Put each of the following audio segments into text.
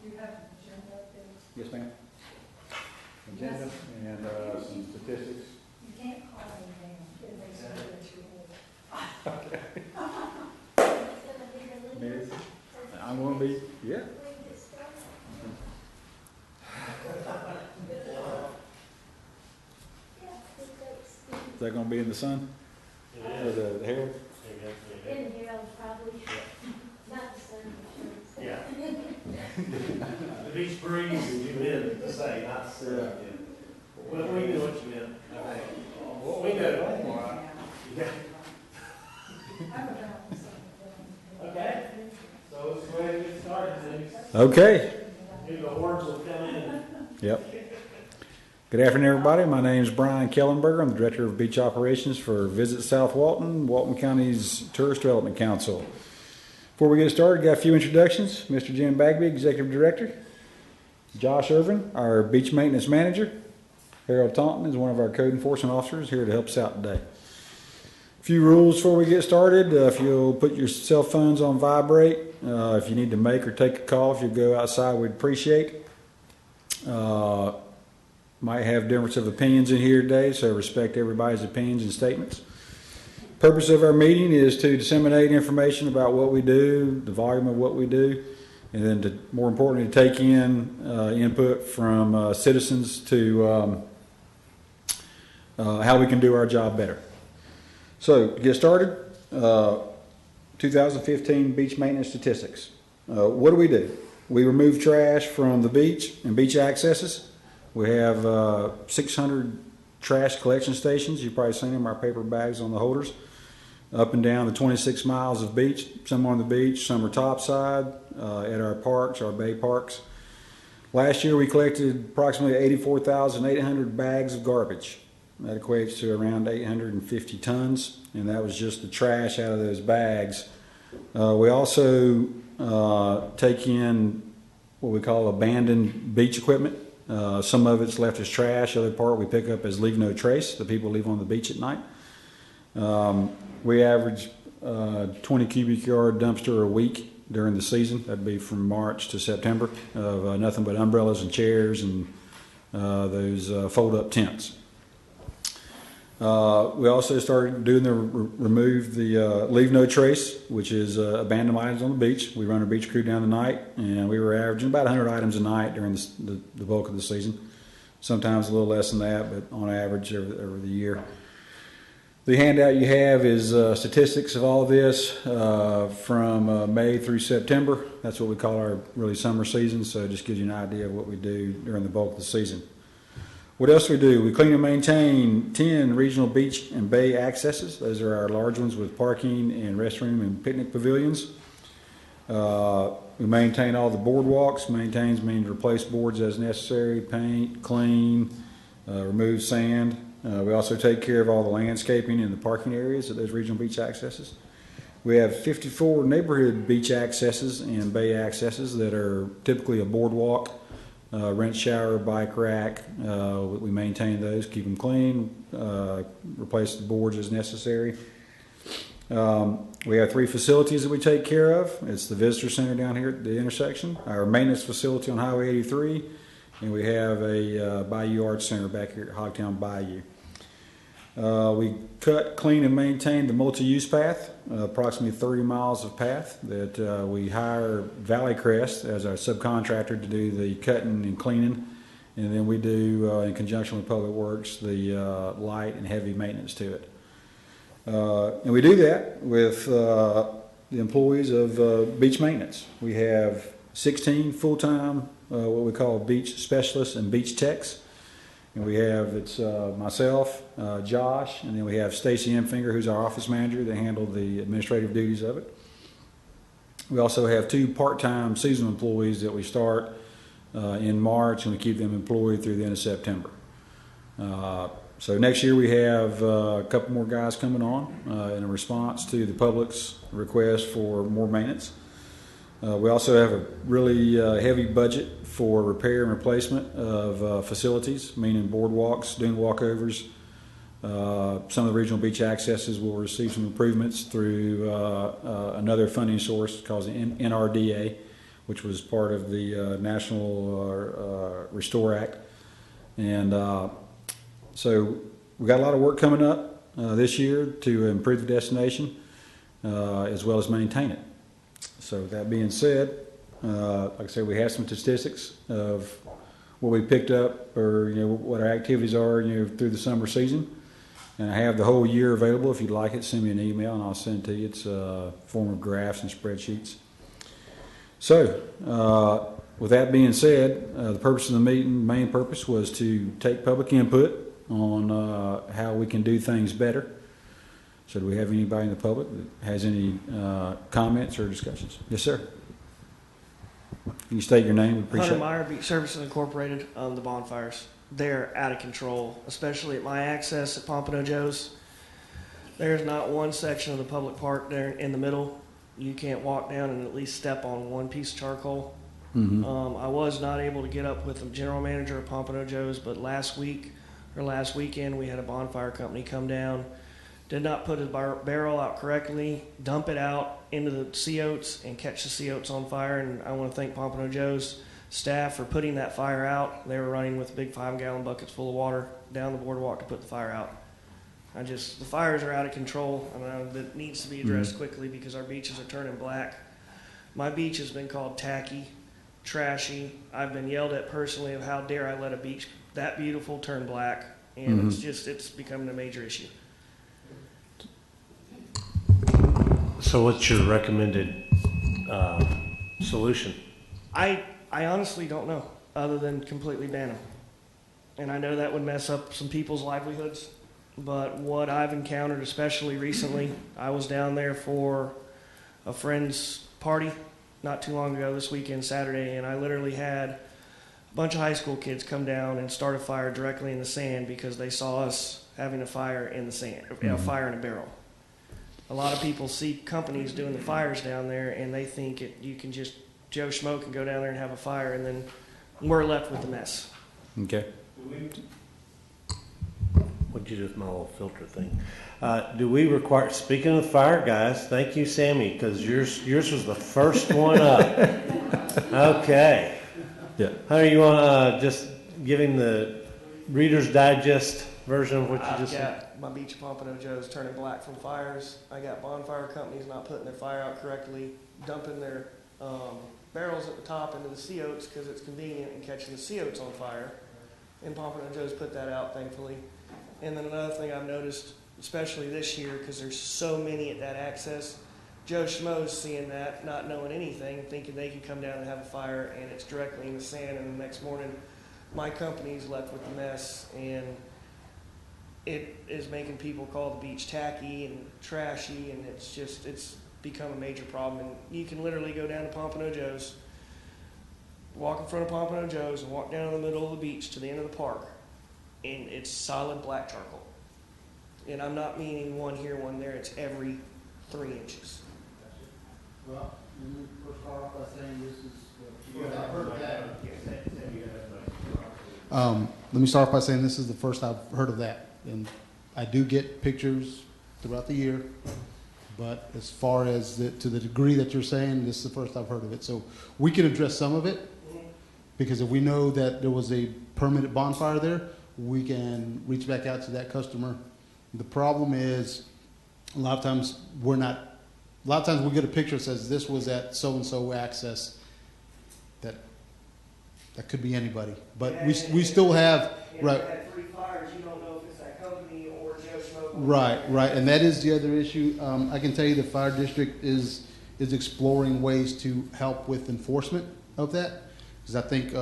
Do you have an agenda update? Yes, ma'am. Agenda and some statistics. You can't call anything, they say that you're old. I'm going to be, yeah. Is that going to be in the sun? Or the hair? In here, probably. Not the sun. Yeah. The beach breeze, you meant to say, not sun. Well, we knew what you meant. Well, we know. Yeah. Okay. So let's go ahead and get started, please. Okay. Maybe the hordes will come in. Yep. Good afternoon, everybody. My name is Brian Kellenberger. I'm the Director of Beach Operations for Visit South Walton, Walton County's Tourist Development Council. Before we get started, got a few introductions. Mr. Jim Bagby, Executive Director. Josh Irvin, our Beach Maintenance Manager. Harold Taunton is one of our Code Enforcement Officers here to help us out today. A few rules before we get started. If you'll put your cell phones on vibrate. If you need to make or take a call, if you go outside, we'd appreciate it. Might have difference of opinions in here today, so respect everybody's opinions and statements. Purpose of our meeting is to disseminate information about what we do, the volume of what we do, and then to, more importantly, to take in input from citizens to how we can do our job better. So, to get started, 2015 beach maintenance statistics. What do? We remove trash from the beach and beach accesses. We have 600 trash collection stations. You've probably seen them, our paper bags on the holders, up and down the 26 miles of beach. Some on the beach, some are topside at our parks, our bay parks. Last year we collected approximately 84,800 bags of garbage. That equates to around 850 tons, and that was just the trash out of those bags. We also take in what we call abandoned beach equipment. Some of it's left as trash, the other part we pick up as leave no trace, the people leave on the beach at night. We average 20 cubic yard dumpster a week during the season. That'd be from March to September of nothing but umbrellas and chairs and those fold-up tents. We also started doing remove the leave no trace, which is abandoned items on the beach. We run our beach crew down the night, and we were averaging about 100 items a night during the bulk of the season. Sometimes a little less than that, but on average over the year. The handout you have is statistics of all of this from May through September. That's what we call our really summer season, so it just gives you an idea of what we do during the bulk of the season. What else do we do? We clean and maintain 10 regional beach and bay accesses. Those are our large ones with parking and restroom and picnic pavilions. We maintain all the boardwalks. Maintains means replace boards as necessary, paint, clean, remove sand. We also take care of all the landscaping in the parking areas at those regional beach accesses. We have 54 neighborhood beach accesses and bay accesses that are typically a boardwalk. Rent shower, bike rack, we maintain those, keep them clean, replace the boards as necessary. We have 3 facilities that we take care of. It's the visitor center down here at the intersection, our maintenance facility on Highway 83, and we have a Bayou Arts Center back here at Hogtown Bayou. We cut, clean, and maintain the multi-use path, approximately 30 miles of path that we hire Valley Crest as our subcontractor to do the cutting and cleaning, and then we do, in conjunction with Public Works, the light and heavy maintenance to it. And we do that with the employees of beach maintenance. We have 16 full-time, what we call beach specialists and beach techs. And we have, it's myself, Josh, and then we have Stacy Emfinger, who's our office manager, that handle the administrative duties of it. We also have 2 part-time seasonal employees that we start in March, and we keep them employed through the end of September. So next year we have a couple more guys coming on in response to the public's request for more maintenance. We also have a really heavy budget for repair and replacement of facilities, meaning boardwalks, dune walkovers. Some of the regional beach accesses will receive some improvements through another funding source called the NRDA, which was part of the National Restore Act. And so we got a lot of work coming up this year to improve the destination as well as maintain it. So that being said, like I said, we have some statistics of what we picked up, or what our activities are, through the summer season. And I have the whole year available. If you'd like it, send me an email and I'll send it to you. It's a form of graphs and spreadsheets. So, with that being said, the purpose of the meeting, main purpose, was to take public input on how we can do things better. So do we have anybody in the public that has any comments or discussions? Yes, sir. Can you state your name? We appreciate Hunter it. Meyer, Beach Services Incorporated. The bonfires, they're out of control, especially at my access at Pompano Joe's. There's not one section of the public park there in the middle. You can't walk down and at least step on one piece of charcoal. Mm-hmm. I was not able to get up with the general manager of Pompano Joe's, but last weekend we had a bonfire company come down, did not put his barrel out correctly, dump it out into the sea oats and catch the sea oats on fire. And I want to thank Pompano Joe's staff for putting that fire out. They were running with big 5-gallon buckets full of water down the boardwalk to put the fire out. The fires are out of control, and that needs to be addressed quickly because our beaches are turning black. My beach has been called tacky, trashy. I've been yelled at personally of how dare I let a beach that beautiful turn black, and it's becoming a major issue. So what's your recommended solution? I honestly don't know, other than completely ban them. And I know that would mess up some people's livelihoods, but what I've encountered, especially recently, I was down there for a friend's party not too long ago, this weekend, Saturday, and I literally had a bunch of high school kids come down and start a fire directly in the sand because they saw us having a fire in the sand, a fire in a barrel. A lot of people see companies doing the fires down there, and they think you can just Joe Schmo can go down there and have a fire, and then we're left with the mess. Okay. What'd you do with my little filter thing? Do we require, speaking of fire, guys, thank you, Sammy, because yours was the first one up. Okay. Yeah. Hunter, you want just giving the Reader's Digest version of what you just said? My beach at Pompano Joe's turning black from fires. I got bonfire companies not putting their fire out correctly, dumping their barrels at the top into the sea oats because it's convenient, and catching the sea oats on fire. And Pompano Joe's put that out, thankfully. And then another thing I've noticed, especially this year, because there's so many at that access, Joe Schmo's seeing that, not knowing anything, thinking they can come down and have a fire, and it's directly in the sand. And the next morning, my company's left with the mess, and it is making people call the beach tacky and trashy, and it's become a major problem. And you can literally go down to Pompano Joe's, walk in front of Pompano Joe's, and walk down in the middle of the beach to the end of the park, and it's solid black charcoal. And I'm not meaning one here, one there. It's every 3 inches. Well, let me first start off by saying this is the first I've heard of that. Let me start off by saying this is the first I've heard of that. And I do get pictures throughout the year, but as far as to the degree that you're saying, this is the first I've heard of it. So we can address some of it, because if we know that there was a permitted bonfire there, we can reach back out to that customer. The problem is a lot of times we get a picture that says this was at so-and-so access. That could be anybody, but we still have, right. Had 3 fires, you don't know if it's that company or Joe Schmo. Right, and that is the other issue. I can tell you the fire district is exploring ways to help with enforcement of that, because I think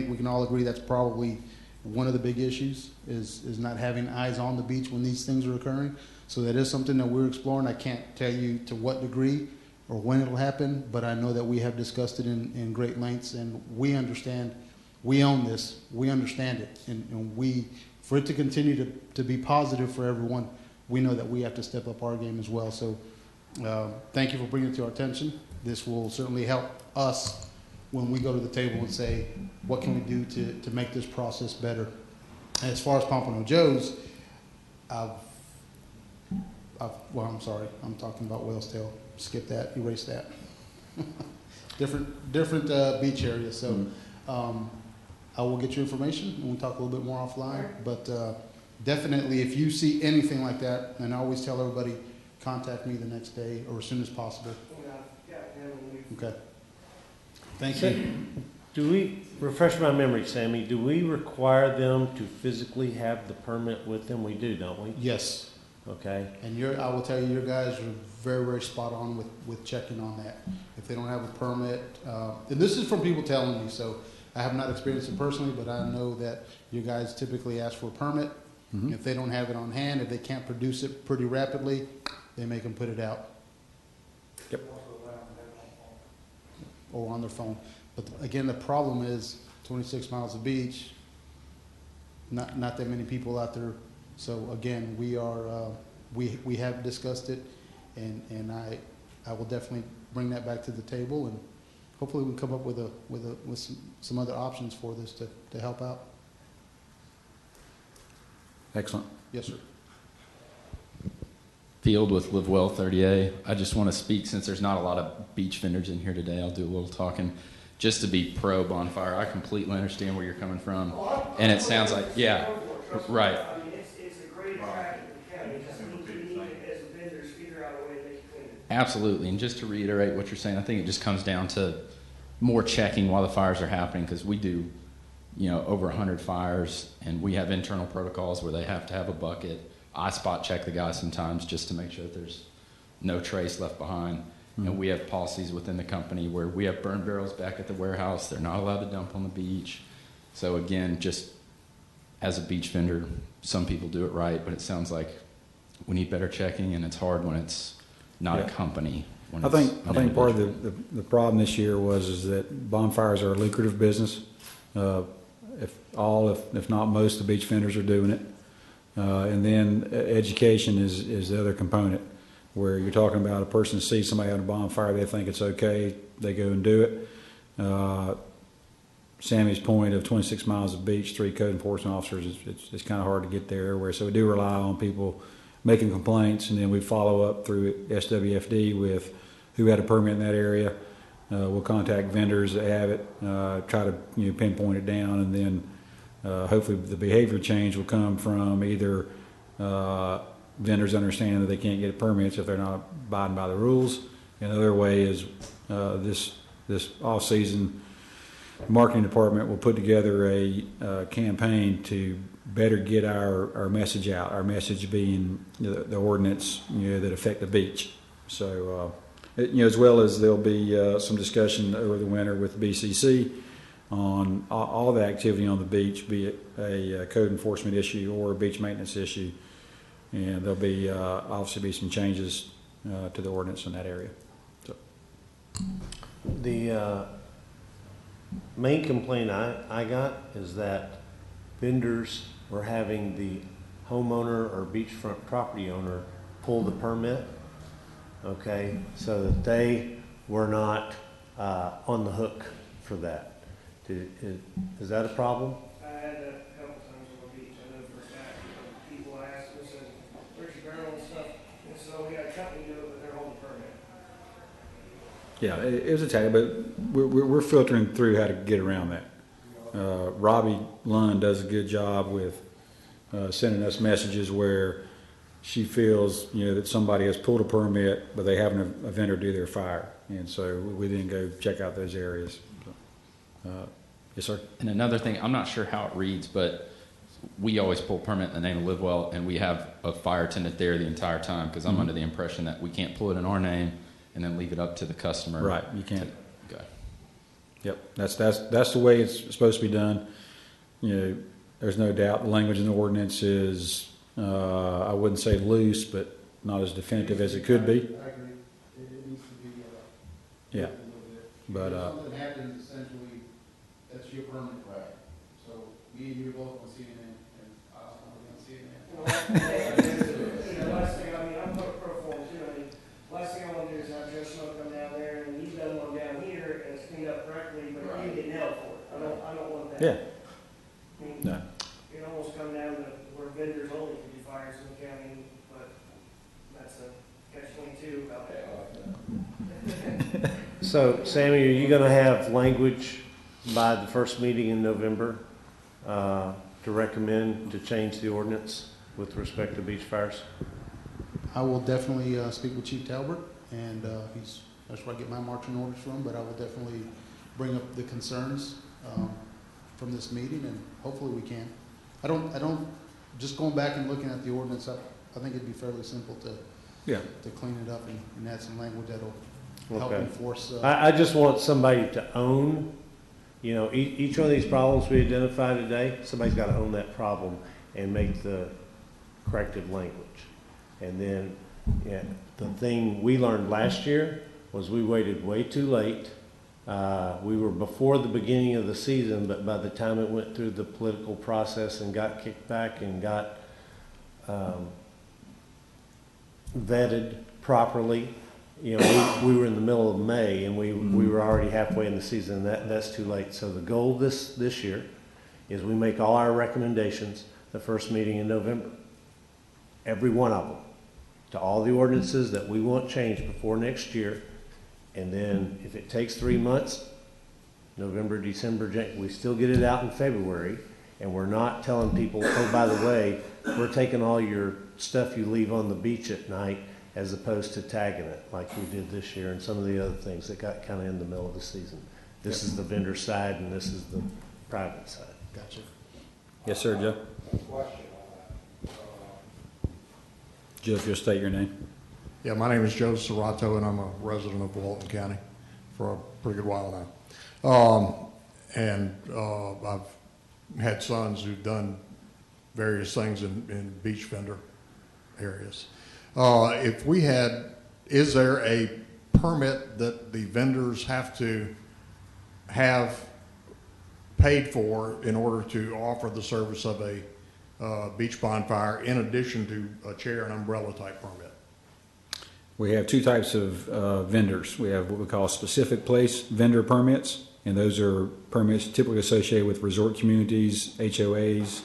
we can all agree that's probably one of the big issues is not having eyes on the beach when these things are occurring. So that is something that we're exploring. I can't tell you to what degree or when it'll happen, but I know that we have discussed it in great lengths, and we understand, we own this, we understand it, and for it to continue to be positive for everyone, we know that we have to step up our game as well. So thank you for bringing it to our attention. This will certainly help us when we go to the table and say, what can we do to make this process better? As far as Pompano Joe's, I'm sorry, I'm talking about Whale's Tail. Skip that, erase that. different beach areas. So I will get you information and we'll talk a little bit more offline. But definitely, if you see anything like that, and I always tell everybody, contact me the next day or as soon as possible. Okay. Thank you. Do we, refresh my memory, Sammy, do we require them to physically have the permit with them? We do, don't we? Yes. Okay. And I will tell you, your guys are very, very spot on with checking on that. If they don't have a permit, and this is from people telling me, so I have not experienced it personally, but I know that you guys typically ask for a permit. Mhm. If they don't have it on hand, if they can't produce it pretty rapidly, they make them put it out. Yep. Or on their phone. But again, the problem is 26 miles of beach, not that many people out there. So again, we have discussed it, and I will definitely bring that back to the table, and hopefully we can come up with some other options for this to help out. Excellent. Yes, sir. Field with Live Well 30A. I just want to speak, since there's not a lot of beach vendors in here today, I'll do a little talking. Just to be pro Bonfire, I completely understand where you're coming from. And it sounds like, yeah, right. I mean, it's a great attraction to the county. Just we need to, as vendors, figure out a way to make it clean. Absolutely. And just to reiterate what you're saying, I think it just comes down to more checking while the fires are happening, because we do, over 100 fires, and we have internal protocols where they have to have a bucket. I spot check the guys sometimes just to make sure that there's no trace left behind. And we have policies within the company where we have burn barrels back at the warehouse. They're not allowed to dump on the beach. So again, just as a beach vendor, some people do it right, but it sounds like we need better checking, and it's hard when it's not a company. I think part of the problem this year is that bonfires are a lucrative business. If not most, the beach vendors are doing it. And then education is the other component, where you're talking about a person sees somebody on a bonfire, they think it's okay, they go and do it. Sammy's point of 26 miles of beach, 3 code enforcement officers, it's kind of hard to get there everywhere. So we do rely on people making complaints, and then we follow up through SWFD with who had a permit in that area. We'll contact vendors that have it, try to pinpoint it down, and then hopefully the behavior change will come from either vendors understanding that they can't get permits if they're not abiding by the rules. And the other way is this off-season marketing department will put together a campaign to better get our message out. Our message being the ordinance that affect the beach. So as well as there'll be some discussion over the winter with BCC on all the activity on the beach, be it a code enforcement issue or a beach maintenance issue. And there'll be obviously be some changes to the ordinance in that area. So. The main complaint I got is that vendors were having the homeowner or beachfront property owner pull the permit, okay, so that they were not on the hook for that. Is that a problem? I had that a couple times on the beach. I know for a fact, people asked us, where's your barrel and stuff? And so we got a company do it, but they're holding permit. Yeah, it was a tag, but we're filtering through how to get around that. Robbie Lund does a good job with sending us messages where she feels that somebody has pulled a permit, but they haven't a vendor do their fire, and so we then go check out those areas. Yes, sir. And another thing, I'm not sure how it reads, but we always pull permit in the name of Live Well, and we have a fire attendant there the entire time, because I'm under the impression that we can't pull it in our name and then leave it up to the customer. Right, you can't. Okay. Yep, that's the way it's supposed to be done. There's no doubt the language in the ordinance is, I wouldn't say loose, but not as definitive as it could be. I agree. It needs to be. Yeah, but if something happens, essentially, that's your permit, right? So me and you are both on CNN, and I don't want to be on CNN. The last thing, I'm pro form too. Last thing I want to do is have Joe Smoke come down there and he's done one down here and it's cleaned up correctly, but you get nailed for it. I don't want that. yeah, I mean, no. it almost come down to where vendors only can do fires in the county, but that's a catch-22 about that. So, Sammy, are you gonna have language by the first meeting in November to recommend to change the ordinance with respect to beach fires? I will definitely speak with Chief Talbert, and that's where I get my marching orders from, but I will definitely bring up the concerns from this meeting, and hopefully we can. I don't, just going back and looking at the ordinance, I think it'd be fairly simple to clean it up and add some language that'll help Okay. enforce. I just want somebody to own, you know, each one of these problems we identify today, somebody's got to own that problem and make the corrective language. And then, yeah, the thing we learned last year was we waited way too late. We were before the beginning of the season, but by the time it went through the political process and got kicked back and got vetted properly, you know, we were in the middle of May and we were already halfway in the season. That's too late. So the goal this year is we make all our recommendations the first meeting in November. Every one of them, to all the ordinances that we want changed before next year. And then if it takes 3 months, November, December, we still get it out in February. And we're not telling people, oh, by the way, we're taking all your stuff you leave on the beach at night, as opposed to tagging it like we did this year and some of the other things that got kind of in the middle of the season. This is the vendor side and this is the private side. Gotcha. Yes, sir, Joe. Question on that. Joe, if you'll state your name. Yeah, my name is Joe Serrato, and I'm a resident of Walton County for a pretty good while now. I've had sons who've done various things in beach vendor areas. Is there a permit that the vendors have to have paid for in order to offer the service of a beach bonfire in addition to a chair and umbrella type permit? We have two types of vendors. We have what we call specific place vendor permits, and those are permits typically associated with resort communities, HOAs.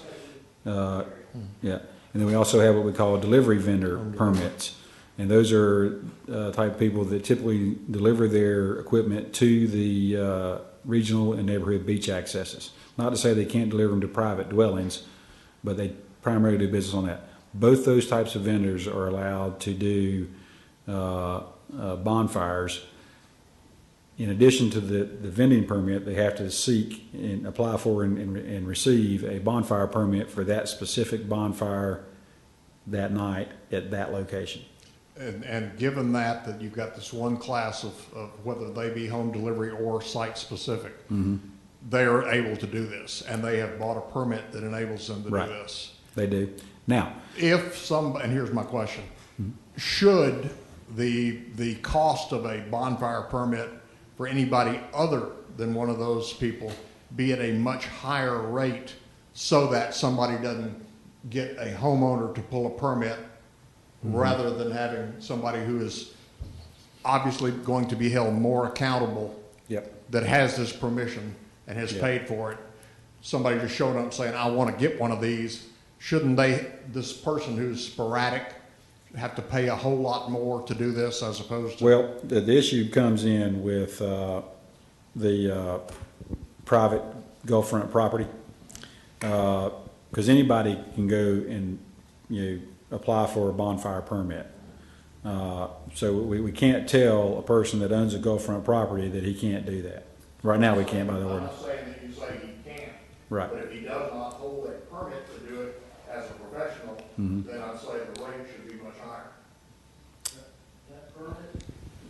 Yeah. And then we also have what we call delivery vendor permits. And those are type of people that typically deliver their equipment to the regional and neighborhood beach accesses. Not to say they can't deliver them to private dwellings, but they primarily do business on that. Both those types of vendors are allowed to do bonfires. In addition to the vending permit, they have to seek and apply for and receive a bonfire permit for that specific bonfire that night at that location. And given that you've got this one class of whether they be home delivery or site specific, they are able to do this, and they have bought a permit that enables them to do this. They do. Now, and here's my question: should the cost of a bonfire permit for anybody other than one of those people be at a much higher rate so that somebody doesn't get a homeowner to pull a permit rather than having somebody who is obviously going to be held more accountable that has this permission and has paid for it? Somebody just showing up saying, I want to get one of these. Shouldn't this person who's sporadic have to pay a whole lot more to do this as opposed to? well, the issue comes in with the private Gulfront property, because anybody can go and apply for a bonfire permit. So we can't tell a person that owns a Gulfront property that he can't do that. Right now we can't by the ordinance. I'm not saying that you say he can't. Right. But if he does not hold a permit to do it as a professional, then I'd say the rate should be much higher.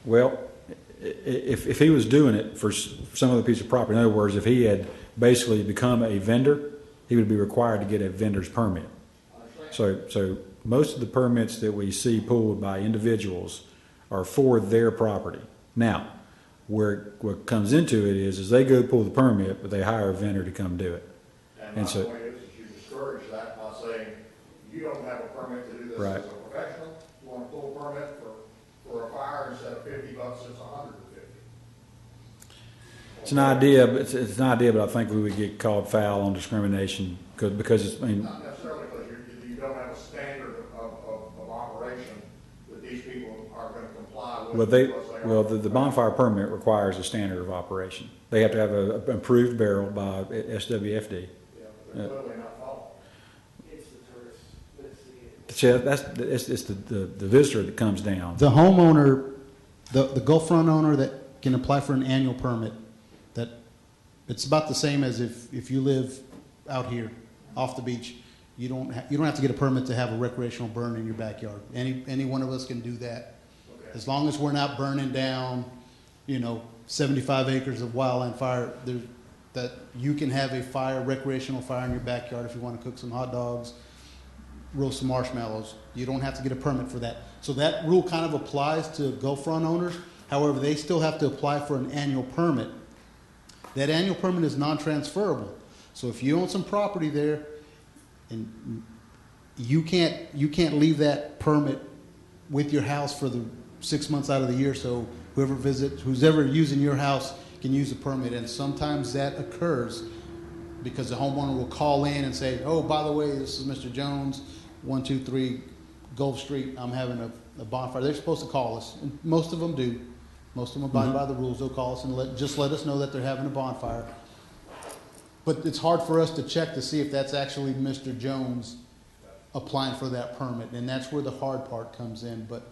Well, if he was doing it for some other piece of property, in other words, if he had basically become a vendor, he would be required to get a vendor's permit. So most of the permits that we see pulled by individuals are for their property. Now, what comes into it is they go pull the permit, but they hire a vendor to come do it. And my point is you discourage that by saying you don't have a permit to do this as a professional. You want to pull a permit for a fire instead of $50, it's $150. It's an idea, but it's an idea, but I think we would get called foul on discrimination because it's. Not necessarily because you don't have a standard of operation that these people are going to comply with. Well, Well, the bonfire permit requires a standard of operation. They have to have an approved barrel by SWFD. It's the tourists. So it's the visitor that comes down. The homeowner, the Gulf Front owner that can apply for an annual permit, that it's about the same as if you live out here off the beach. You don't have to get a permit to have a recreational burn in your backyard. Any one of us can do that. As long as we're not burning down, 75 acres of wildland fire, that you can have a recreational fire in your backyard if you want to cook some hot dogs, roast some marshmallows. You don't have to get a permit for that. So that rule kind of applies to Gulf Front owners. However, they still have to apply for an annual permit. That annual permit is non-transferable. So if you own some property there, and you can't leave that permit with your house for the 6 months out of the year, so who's ever using your house can use the permit. And sometimes that occurs because the homeowner will call in and say, oh, by the way, this is Mr. Jones, 123 Gulf Street, I'm having a bonfire. They're supposed to call us, and most of them do. Most of them abide by the rules. They'll call us and just let us know that they're having a bonfire. But it's hard for us to check to see if that's actually Mr. Jones applying for that permit, and that's where the hard part comes in. But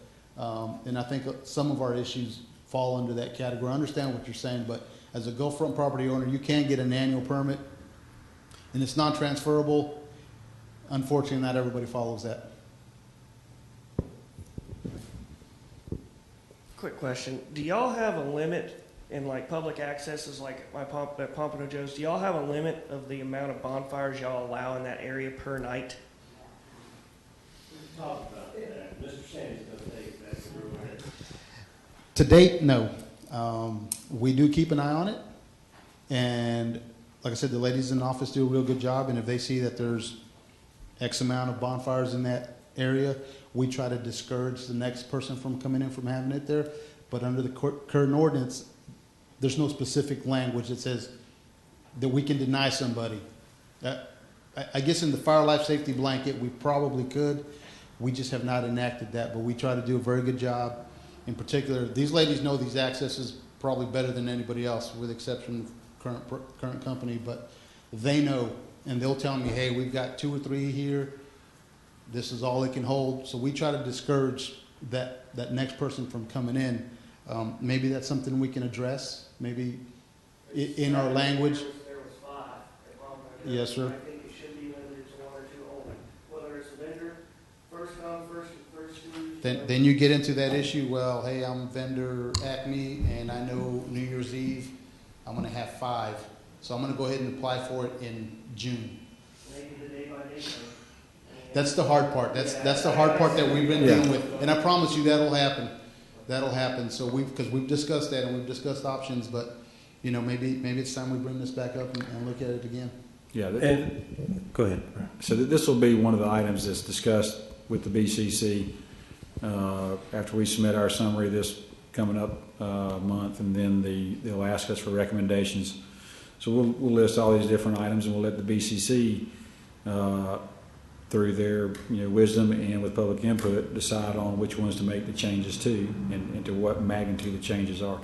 and I think some of our issues fall under that category. I understand what you're saying, but as a Gulf Front property owner, you can get an annual permit, and it's non-transferable. Unfortunately, not everybody follows that. Quick question. Do y'all have a limit in like public accesses like at Pompano Joe's? Do y'all have a limit of the amount of bonfires y'all allow in that area per night? We talked about that. Mr. Sandy's going to take that through it. To date, no. We do keep an eye on it, and like I said, the ladies in the office do a real good job, and if they see that there's X amount of bonfires in that area, we try to discourage the next person from coming in from having it there. But under the current ordinance, there's no specific language that says that we can deny somebody. I guess in the fire life safety blanket, we probably could. We just have not enacted that, but we try to do a very good job. In particular, these ladies know these accesses probably better than anybody else, with the exception of current company, but they know, and they'll tell me, hey, we've got 2 or 3 here. This is all it can hold. So we try to discourage that next person from coming in. Maybe that's something we can address, maybe in our language. There was 5 at Pompano Joe's. Yes, sir. I think it should be limited to 1 or 2 only. Whether it's a vendor, first come, first use. Then you get into that issue, well, hey, I'm vendor Acme, and I know New Year's Eve, I'm going to have 5. So I'm going to go ahead and apply for it in June. Maybe the day-by-day thing. That's the hard part. That's the hard part that we've been dealing with. And I promise you that'll happen. That'll happen. So because we've discussed that and we've discussed options, but maybe it's time we bring this back up and look at it again. Yeah. Go ahead. So this will be one of the items that's discussed with the BCC after we submit our summary this coming up month, and then they'll ask us for recommendations. So we'll list all these different items, and we'll let the BCC through their wisdom and with public input decide on which ones to make the changes to, and to what magnitude the changes are.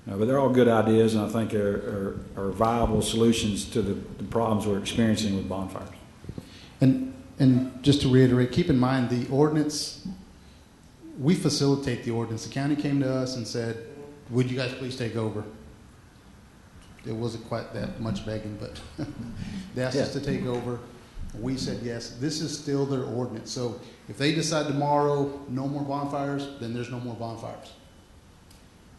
But they're all good ideas, and I think are viable solutions to the problems we're experiencing with bonfires. And just to reiterate, keep in mind the ordinance, we facilitate the ordinance. The county came to us and said, would you guys please take over? It wasn't quite that much begging, but they asked us to take over. We said yes. This is still their ordinance. So if they decide tomorrow no more bonfires, then there's no more bonfires.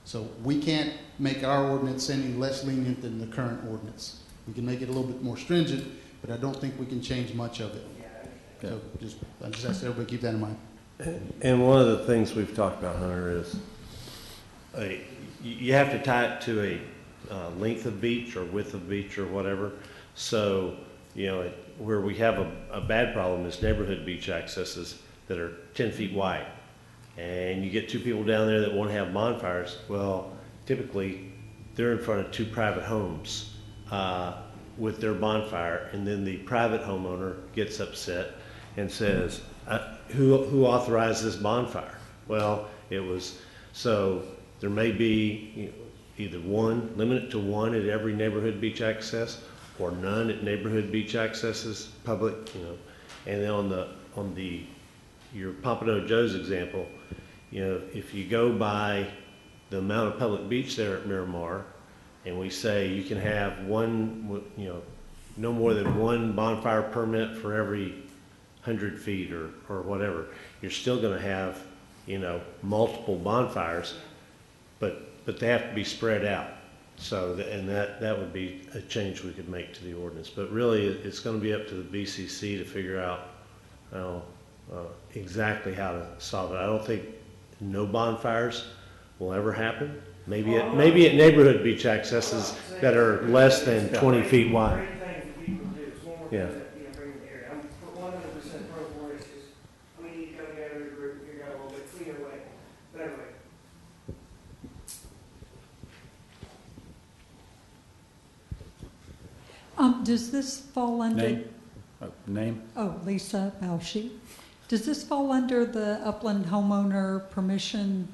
So we can't make our ordinance any less lenient than the current ordinance. We can make it a little bit more stringent, but I don't think we can change much of it. So I just ask everybody to keep that in mind. And one of the things we've talked about, Hunter, is you have to tie it to a length of beach or width of beach or whatever. So, where we have a bad problem is neighborhood beach accesses that are 10 feet wide. And you get 2 people down there that want to have bonfires. Well, typically they're in front of 2 private homes with their bonfire, and then the private homeowner gets upset and says, who authorized this bonfire? Well, it was So there may be, you know, either one, limit it to one at every neighborhood beach access, or none at neighborhood beach accesses, public, you know. And then on the your Pompano Joe's example, you know, if you go by the amount of public beach there at Miramar, and we say you can have one, you know, no more than one bonfire permit for every 100 feet or whatever, you're still going to have, you know, multiple bonfires, but they have to be spread out. So, that would be a change we could make to the ordinance. But really, it's going to be up to the BCC to figure out exactly how to solve it. I don't think no bonfires will ever happen. Maybe at neighborhood beach accesses that are less than 20 feet wide. Great thing for people to do. It's one more thing Yeah. that, you know, bring the area. I'm 100% pro for it. It's just, we need to come together as a group and figure out a little bit cleaner way. But anyway. Does this fall under? Name? Name? Oh, Lisa Bauschy. Does this fall under the upland homeowner permission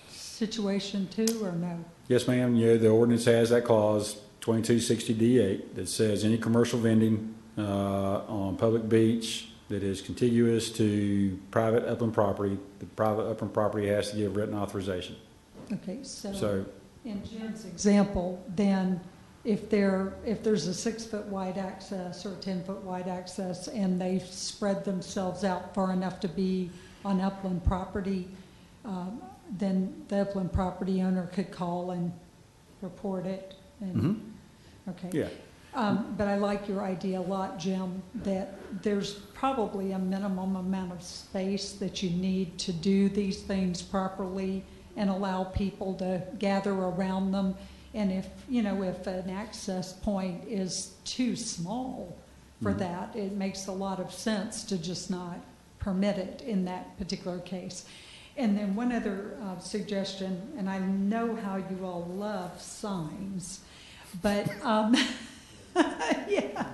situation too, or no? Yes, ma'am. Yeah, the ordinance has that clause, 2260D8, that says any commercial vending on public beach that is contiguous to private upland property, the private upland property has to give written authorization. Okay, so So, in Jim's example, then if there's a 6-foot wide access or 10-foot wide access and they spread themselves out far enough to be on upland property, then the upland property owner could call and report it. And, okay. yeah. But I like your idea a lot, Jim, that there's probably a minimum amount of space that you need to do these things properly and allow people to gather around them. And if an access point is too small for that, it makes a lot of sense to just not permit it in that particular case. And then one other suggestion, and I know how you all love signs, but yeah,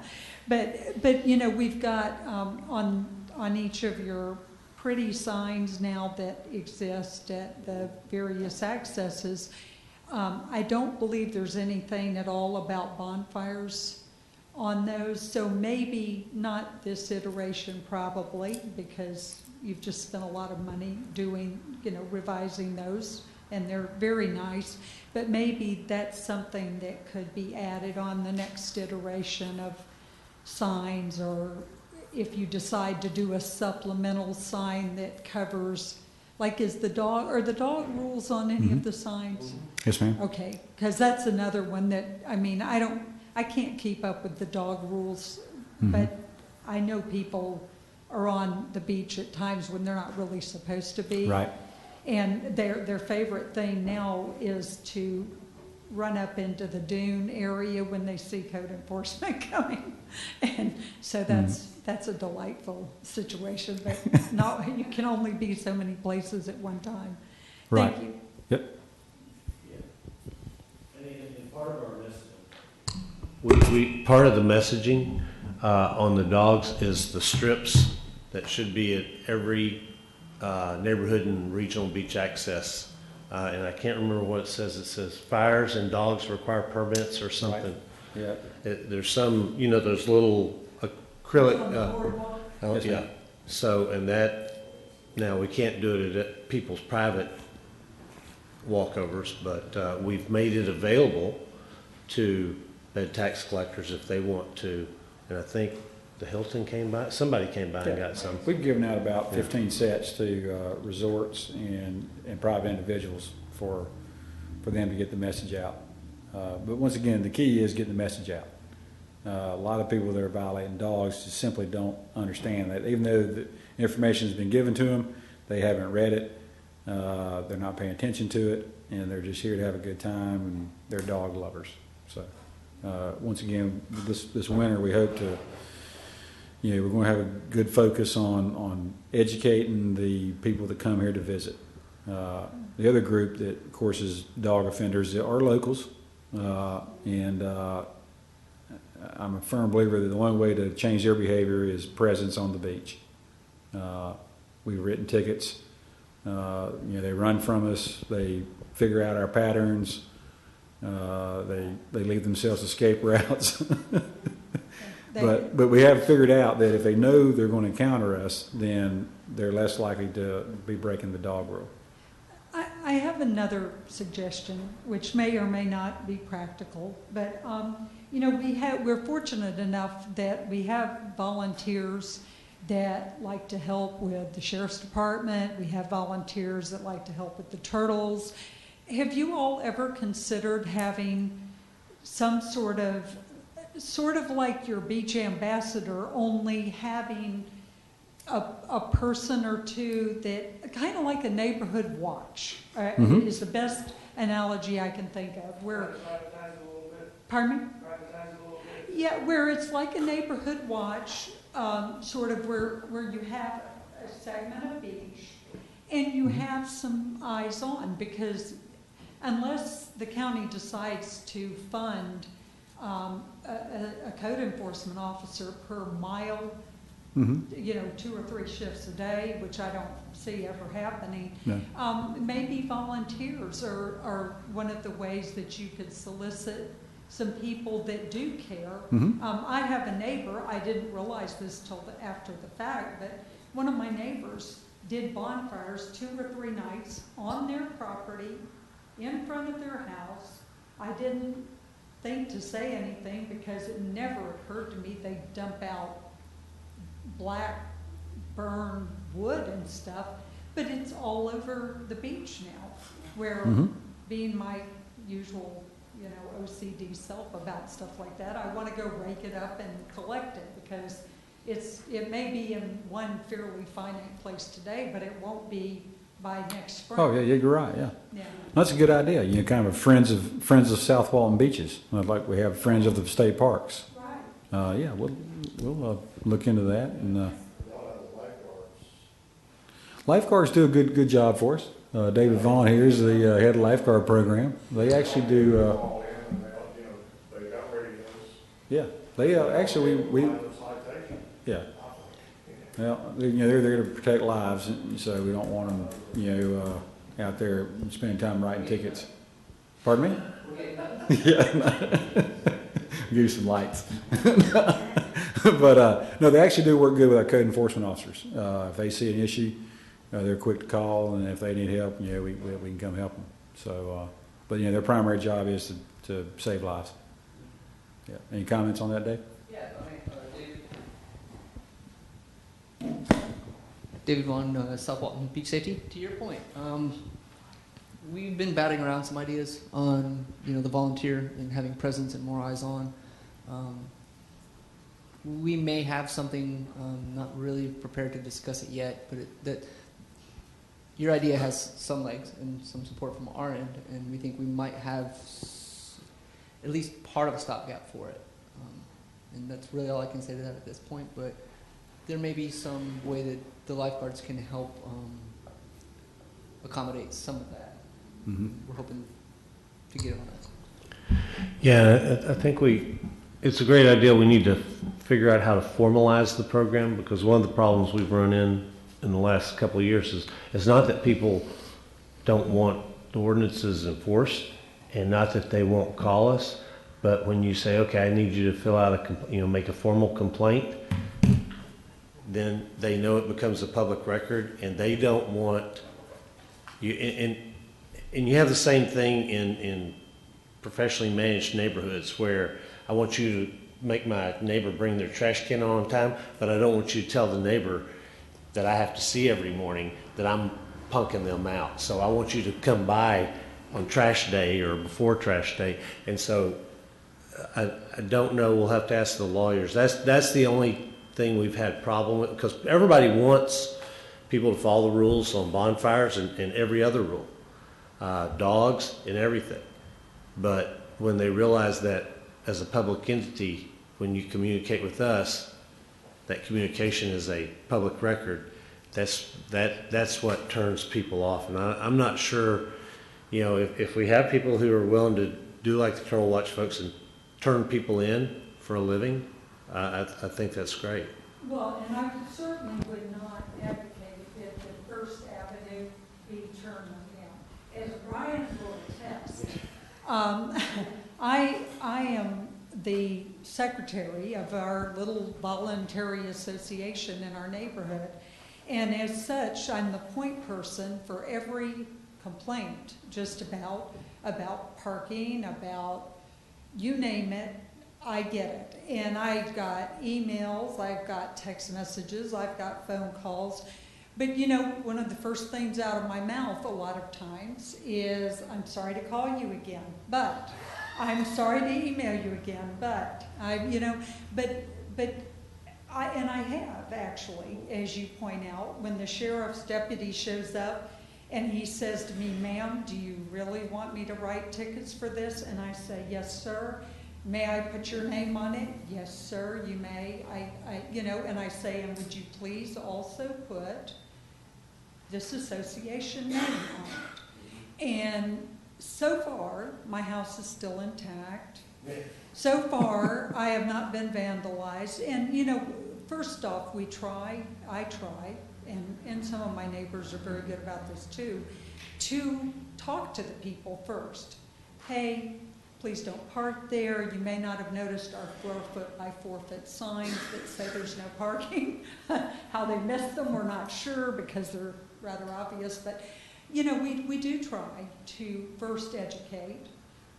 but you know, we've got on each of your pretty signs now that exist at the various accesses. I don't believe there's anything at all about bonfires on those, so maybe not this iteration probably, because you've just spent a lot of money doing, revising those, and they're very nice, but maybe that's something that could be added on the next iteration of signs, or if you decide to do a supplemental sign that covers, like, are the dog rules on any of the signs? Yes, ma'am. Okay, because that's another one that, I can't keep up with the dog rules, but I know people are on the beach at times when they're not really supposed to be. Right. And their favorite thing now is to run up into the dune area when they see code enforcement coming. And so that's a delightful situation, but you can only be so many places at one time. Right. Thank you. Yep. And part of our messaging, part of the messaging on the dogs is the strips that should be at every neighborhood and regional beach access. And I can't remember what it says. It says fires and dogs require permits or something. Yeah. There's some, those little acrylic. Yes, yeah. ma'am. So, and that, now we can't do it at people's private walkovers, but we've made it available to bed tax collectors if they want to. And I think the Hilton came by, somebody came by and got some. We've given out about 15 sets to resorts and private individuals for them to get the message out. But once again, the key is getting the message out. A lot of people that are violating dogs just simply don't understand that. Even though the information has been given to them, they haven't read it, they're not paying attention to it, and they're just here to have a good time, and they're dog lovers. So once again, this winter we hope to, we're going to have a good focus on educating the people that come here to visit. The other group that, of course, is dog offenders are locals, and I'm a firm believer that the only way to change their behavior is presence on the beach. We've written tickets They run from us. They figure out our patterns. They leave themselves escape routes. But we have figured out that if they know they're going to encounter us, then they're less likely to be breaking the dog rule. I have another suggestion, which may or may not be practical, but we're fortunate enough that we have volunteers that like to help with the sheriff's department. We have volunteers that like to help with the turtles. Have you all ever considered having some sort of like your beach ambassador, only having a person or two that kind of like a neighborhood watch is the best analogy I can think of. Where, pardon me? Yeah, where it's like a neighborhood watch, sort of where you have a segment of beach and you have some eyes on, because unless the county decides to fund a code enforcement officer per mile, 2 or 3 shifts a day, which I don't see ever happening. No. Maybe volunteers are one of the ways that you could solicit some people that do care. I have a neighbor, I didn't realize this till after the fact, but one of my neighbors did bonfires 2 or 3 nights on their property in front of their house. I didn't think to say anything because it never occurred to me they'd dump out black burned wood and stuff, but it's all over the beach now, where being my usual OCD self about stuff like that, I want to go rake it up and collect it, because it may be in one fairly finite place today, but it won't be by next spring. Oh, yeah, you're right, yeah. Yeah. That's a good idea. Kind of friends of South Walton beaches, like we have friends of the state parks. Right. Yeah, we'll look into that. And lifeguards do a good job for us. David Vaughn here is the head of the lifeguard program. They actually do. Yeah, they actually we yeah. Well, they're there to protect lives, so we don't want them, out there spending time writing tickets. Pardon me? Yeah. Give you some lights. But no, they actually do work good with our code enforcement officers. If they see an issue, they're quick to call, and if they need help, we can come help them. So, but their primary job is to save lives. Yeah. Any comments on that, Dave? Yeah, David Vaughn, South Walton Beach Safety. To your point, we've been batting around some ideas on the volunteer and having presence and more eyes on. We may have something, not really prepared to discuss it yet, but that your idea has some legs and some support from our end, and we think we might have at least part of a stopgap for it. And that's really all I can say to that at this point, but there may be some way that the lifeguards can help accommodate some of that. We're hoping to get on that. Yeah, I think it's a great idea. We need to figure out how to formalize the program, because one of the problems we've run in the last couple of years is not that people don't want the ordinances enforced, and not that they won't call us, but when you say, okay, I need you to fill out make a formal complaint, then they know it becomes a public record, and they don't want you. And you have the same thing in professionally managed neighborhoods, where I want you to make my neighbor bring their trash can on time, but I don't want you to tell the neighbor that I have to see every morning that I'm punking them out. So I want you to come by on trash day or before trash day. And so I don't know, we'll have to ask the lawyers. That's the only thing we've had problem with, because everybody wants people to follow the rules on bonfires and every other rule, dogs and everything. But when they realize that as a public entity, when you communicate with us, that communication is a public record, that's what turns people off. And I'm not sure, if we have people who are willing to do like the Turtle Watch folks and turn people in for a living, I think that's great. Well, and I certainly would not advocate that the first avenue be determined, yeah. As Brian will attest, I am the secretary of our little voluntary association in our neighborhood. And as such, I'm the point person for every complaint, just about parking, about you name it, I get it. And I've got emails, I've got text messages, I've got phone calls. But you know, one of the first things out of my mouth a lot of times is, I'm sorry to call you again, but I'm sorry to email you again, but I have actually, as you point out, when the sheriff's deputy shows up and he says to me, ma'am, do you really want me to write tickets for this? And I say, yes, sir. May I put your name on it? Yes, sir, you may. And I say, and would you please also put this association name on it? And so far, my house is still intact. So far, I have not been vandalized. And, you know, first off, I try, and some of my neighbors are very good about this too, to talk to the people first. Hey, please don't park there. You may not have noticed our 4-foot by 4-foot signs that say there's no parking. How they missed them, we're not sure because they're rather obvious. But, you know, we do try to first educate.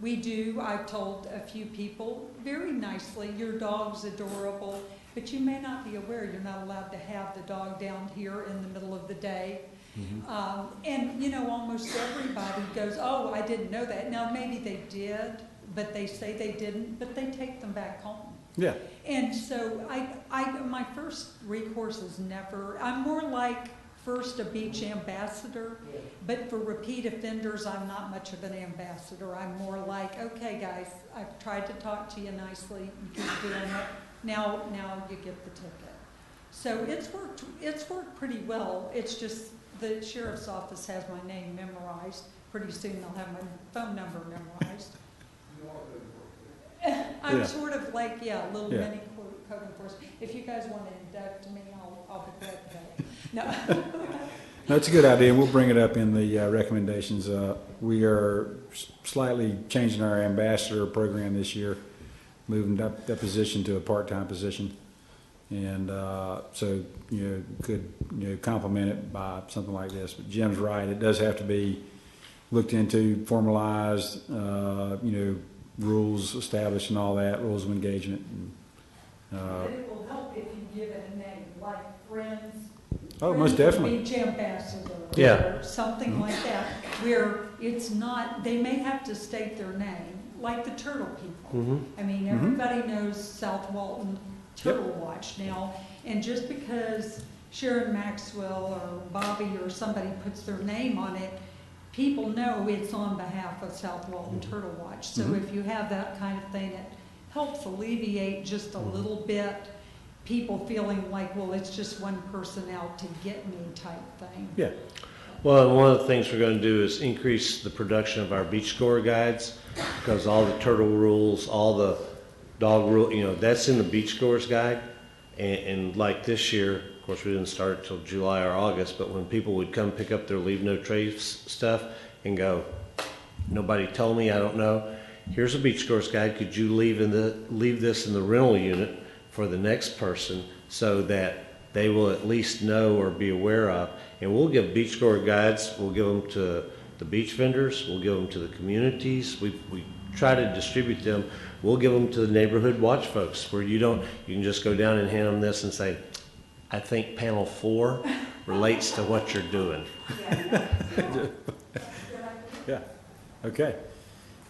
We do. I've told a few people very nicely, your dog's adorable, but you may not be aware you're not allowed to have the dog down here in the middle of the day. Mm-hmm. And, you know, almost everybody goes, oh, I didn't know that. Now, maybe they did, but they say they didn't, but they take them back home. Yeah. And so my first recourse is never, I'm more like first a beach ambassador, but for repeat offenders, I'm not much of an ambassador. I'm more like, okay, guys, I've tried to talk to you nicely. You keep doing it. Now you get the ticket. So it's worked pretty well. It's just the sheriff's office has my name memorized. Pretty soon they'll have my phone number memorized. I'm sort of like, a little mini code enforcement. If you guys want to induct me, I'll be glad to. No. That's a good idea. We'll bring it up in the recommendations. We are slightly changing our ambassador program this year, moving up that position to a part-time position. And so, could, complement it by something like this. But Jim's right. It does have to be looked into, formalized, rules established and all that, rules of engagement. And, but it will help if you give it a name, like Friends. Oh, most definitely. Beach Ambassador. Yeah. Or something like that, where it's not, they may have to state their name, like the turtle people. Mm-hmm. I mean, everybody knows South Walton Turtle Watch now, and just because Sharon Maxwell or Bobby or somebody puts their name on it, people know it's on behalf of South Walton Turtle Watch. So if you have that kind of thing, it helps alleviate just a little bit people feeling like, well, it's just one person out to get me type thing. Yeah. Well, and one of the things we're going to do is increase the production of our beach score guides, because all the turtle rules, all the dog rule, that's in the beach scores guide. And like this year, of course, we didn't start until July or August, but when people would come pick up their leave no trace stuff and go, nobody told me, I don't know. Here's a beach scores guide. Could you leave this in the rental unit for the next person so that they will at least know or be aware of? And we'll give beach score guides. We'll give them to the beach vendors. We'll give them to the communities. We try to distribute them. We'll give them to the neighborhood watch folks, where you can just go down and hand them this and say, I think panel 4 relates to what you're doing. Yeah. Okay.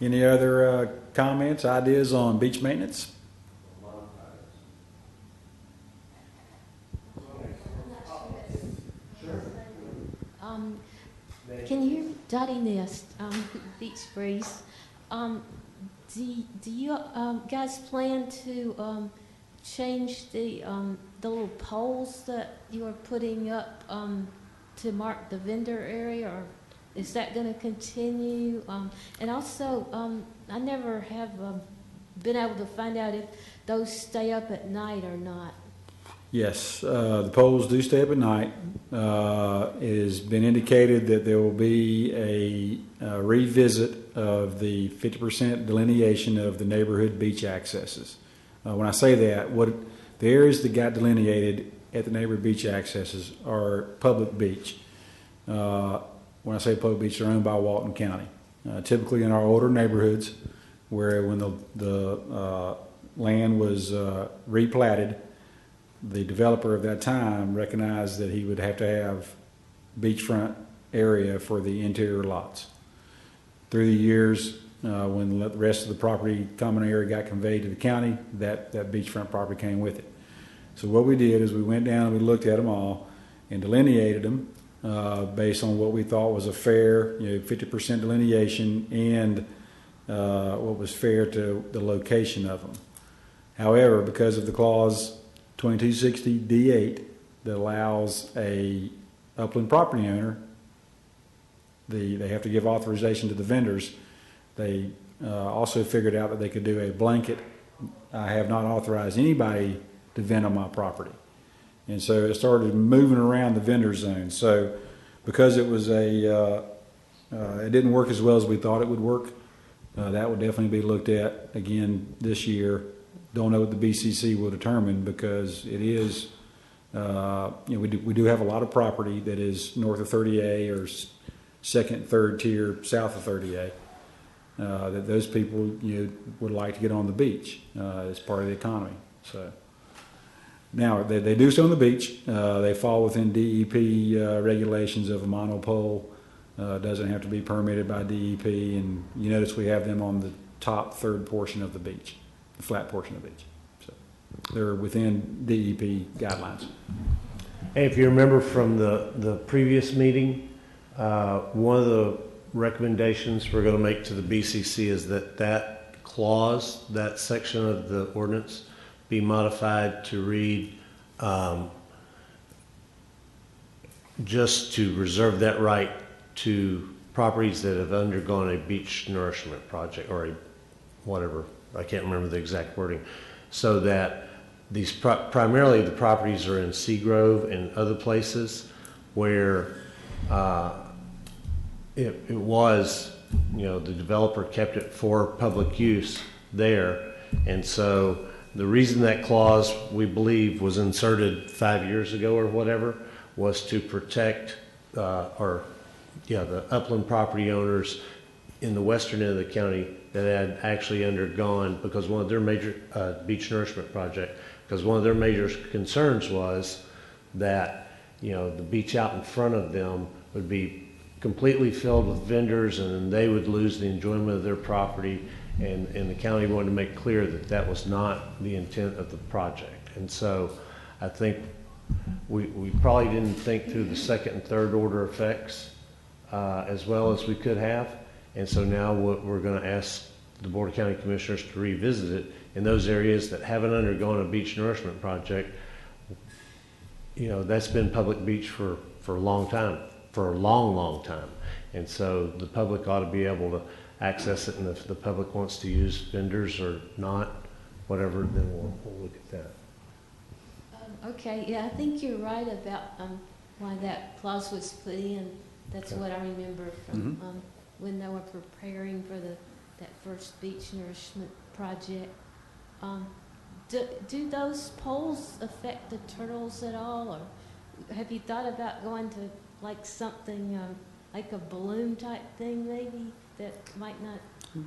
Any other comments, ideas on beach maintenance? Can you hear me? Dottie Nest, Beach Breeze. Do you guys plan to change the little poles that you are putting up to mark the vendor area, or is that going to continue? And also, I never have been able to find out if those stay up at night or not. Yes, the poles do stay up at night. It has been indicated that there will be a revisit of the 50% delineation of the neighborhood beach accesses. When I say that, the areas that got delineated at the neighborhood beach accesses are public beach. When I say public beach, they're owned by Walton County. Typically in our older neighborhoods, where when the land was replatted, the developer of that time recognized that he would have to have beachfront area for the interior lots. Through the years, when the rest of the property, common area got conveyed to the county, that beachfront property came with it. So what we did is we went down and we looked at them all and delineated them based on what we thought was a fair, 50% delineation and what was fair to the location of them. However, because of the clause 2260 D8 that allows a upland property owner, they have to give authorization to the vendors. They also figured out that they could do a blanket, I have not authorized anybody to vend on my property. And so it started moving around the vendor zone. So because it was it didn't work as well as we thought it would work, that would definitely be looked at again this year. Don't know what the BCC will determine, because it is, we do have a lot of property that is north of 30A or second, third tier south of 30A. That those people would like to get on the beach as part of the economy. So now they do so on the beach. They fall within DEP regulations of a monopole. Doesn't have to be permitted by DEP, and you notice we have them on the top third portion of the beach, the flat portion of the beach. So they're within DEP guidelines. Hey, if you remember from the previous meeting, one of the recommendations we're going to make to the BCC is that clause, that section of the ordinance, be modified to read just to reserve that right to properties that have undergone a beach nourishment project or a whatever, I can't remember the exact wording, so that these primarily the properties are in Seagrove and other places where it was, the developer kept it for public use there. And so the reason that clause, we believe, was inserted 5 years ago or whatever, was to protect the upland property owners in the western end of the county that had actually undergone, because one of their major beach nourishment project, because one of their major concerns was that the beach out in front of them would be completely filled with vendors, and then they would lose the enjoyment of their property. And the county wanted to make clear that that was not the intent of the project. And so I think we probably didn't think through the second and third order effects as well as we could have. And so now we're going to ask the Board of County Commissioners to revisit it in those areas that haven't undergone a beach nourishment project. That's been public beach for a long time, for a long, long time. And so the public ought to be able to access it, and if the public wants to use vendors or not, whatever, then we'll look at that. Okay, yeah, I think you're right about why that clause was put in. That's what I remember from when they were preparing for that first beach nourishment project. Do those poles affect the turtles at all, or have you thought about going to like something like a balloon type thing maybe that might not?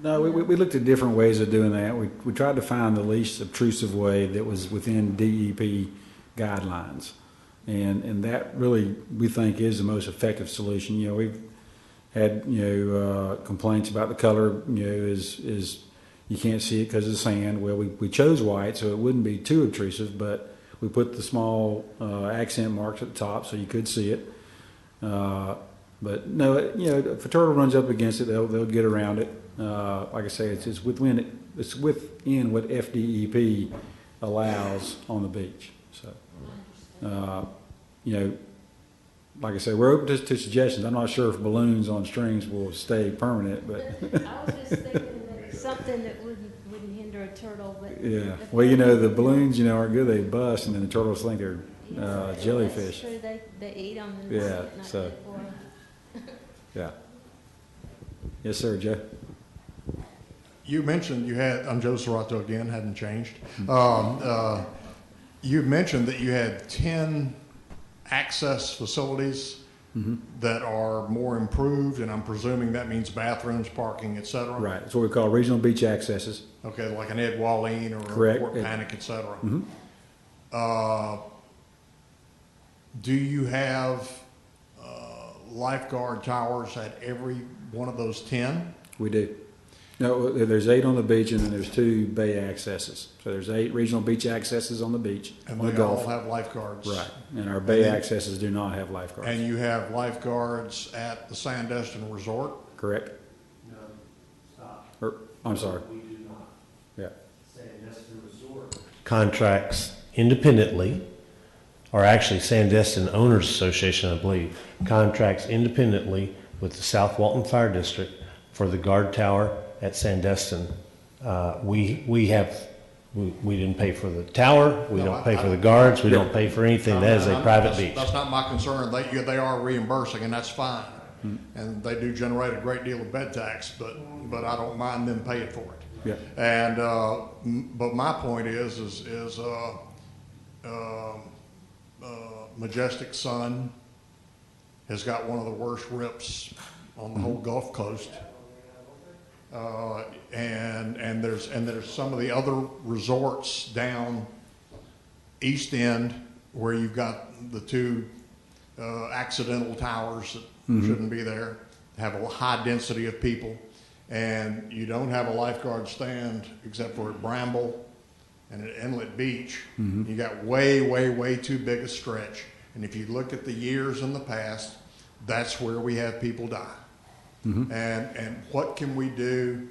No, we looked at different ways of doing that. We tried to find the least obtrusive way that was within DEP guidelines, and that really we think is the most effective solution. We've had complaints about the color. Is you can't see it because of the sand. Well, we chose white so it wouldn't be too obtrusive, but we put the small accent marks at the top so you could see it. But no, if a turtle runs up against it, they'll get around it. Like I say, it's within what FDEP allows on the beach. So, like I say, we're open to suggestions. I'm not sure if balloons on strings will stay permanent, but I was just thinking that something that wouldn't can hinder a turtle, but. Yeah, well, the balloons, aren't good, they bust, and then the turtles think they're jellyfish. That's true, they eat them and Yeah, it's not so- good for 'em. Yeah. Yes, sir, Joe? You mentioned I'm Joe Serrato again, hadn't changed. You mentioned that you had 10 access facilities that are more improved, and I'm presuming that means bathrooms, parking, et cetera. Right, it's what we call regional beach accesses. Okay, like an Ed Walleen or Correct. a Fort Panic, et cetera. Mhm. Do you have lifeguard towers at every one of those 10? We do. No, there's 8 on the beach, and then there's 2 bay accesses. So there's 8 regional beach accesses on the beach, And on the they all Gulf. have lifeguards? Right, and our bay then- accesses do not have lifeguards. And you have lifeguards at the Sandestin Resort? Correct? No, stop. I'm sorry. We do not. Yeah. Sandestin Resort contracts independently, or actually Sandestin Owners Association, I believe, contracts independently with the South Walton Fire District for the guard tower at Sandestin. We didn't pay for the tower, we No, don't pay for the guards, we Yeah. don't pay for anything. That is a private beach. That's not my concern. They are reimbursing, and that's fine. And they do generate a great deal of bed tax, but I don't mind them paying for it. Yeah. And but my point is Majestic Sun has got one of the worst rips on the whole Gulf Coast. And there's some of the other resorts down East End where you've got the 2 accidental towers that shouldn't be there, have a high density of people, and you don't have a lifeguard stand except for at Bramble and at Inlet Beach. You got way too big a stretch. And if you look at the years in the past, that's where we have people die. And what can we do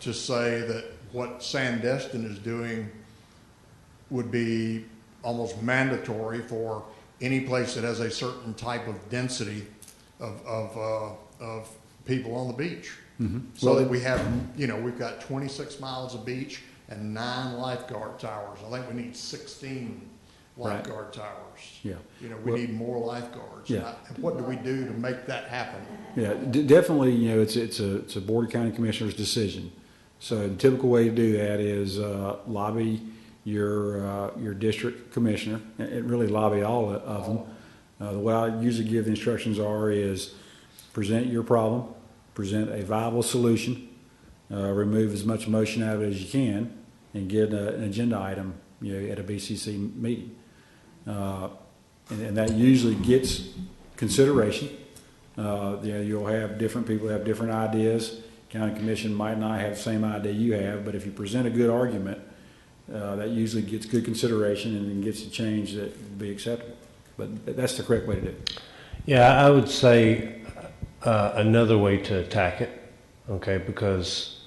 to say that what Sandestin is doing would be almost mandatory for any place that has a certain type of density of people on the beach? So that we have, we've got 26 miles of beach and 9 lifeguard towers. I think we need 16 lifeguard towers. Yeah. We need more lifeguards. Yeah. And what do we do to make that happen? Yeah, definitely, it's a Board of County Commissioners decision. So the typical way to do that is lobby your district commissioner, and really lobby all of them. The way I usually give the instructions is present your problem, present a viable solution, remove as much motion out of it as you can, and get an agenda item at a BCC meeting. And that usually gets consideration. You'll have different people have different ideas. County Commission might not have the same idea you have, but if you present a good argument, that usually gets good consideration and then gets a change that will be acceptable. But that's the correct way to do it. Yeah, I would say another way to attack it, okay, because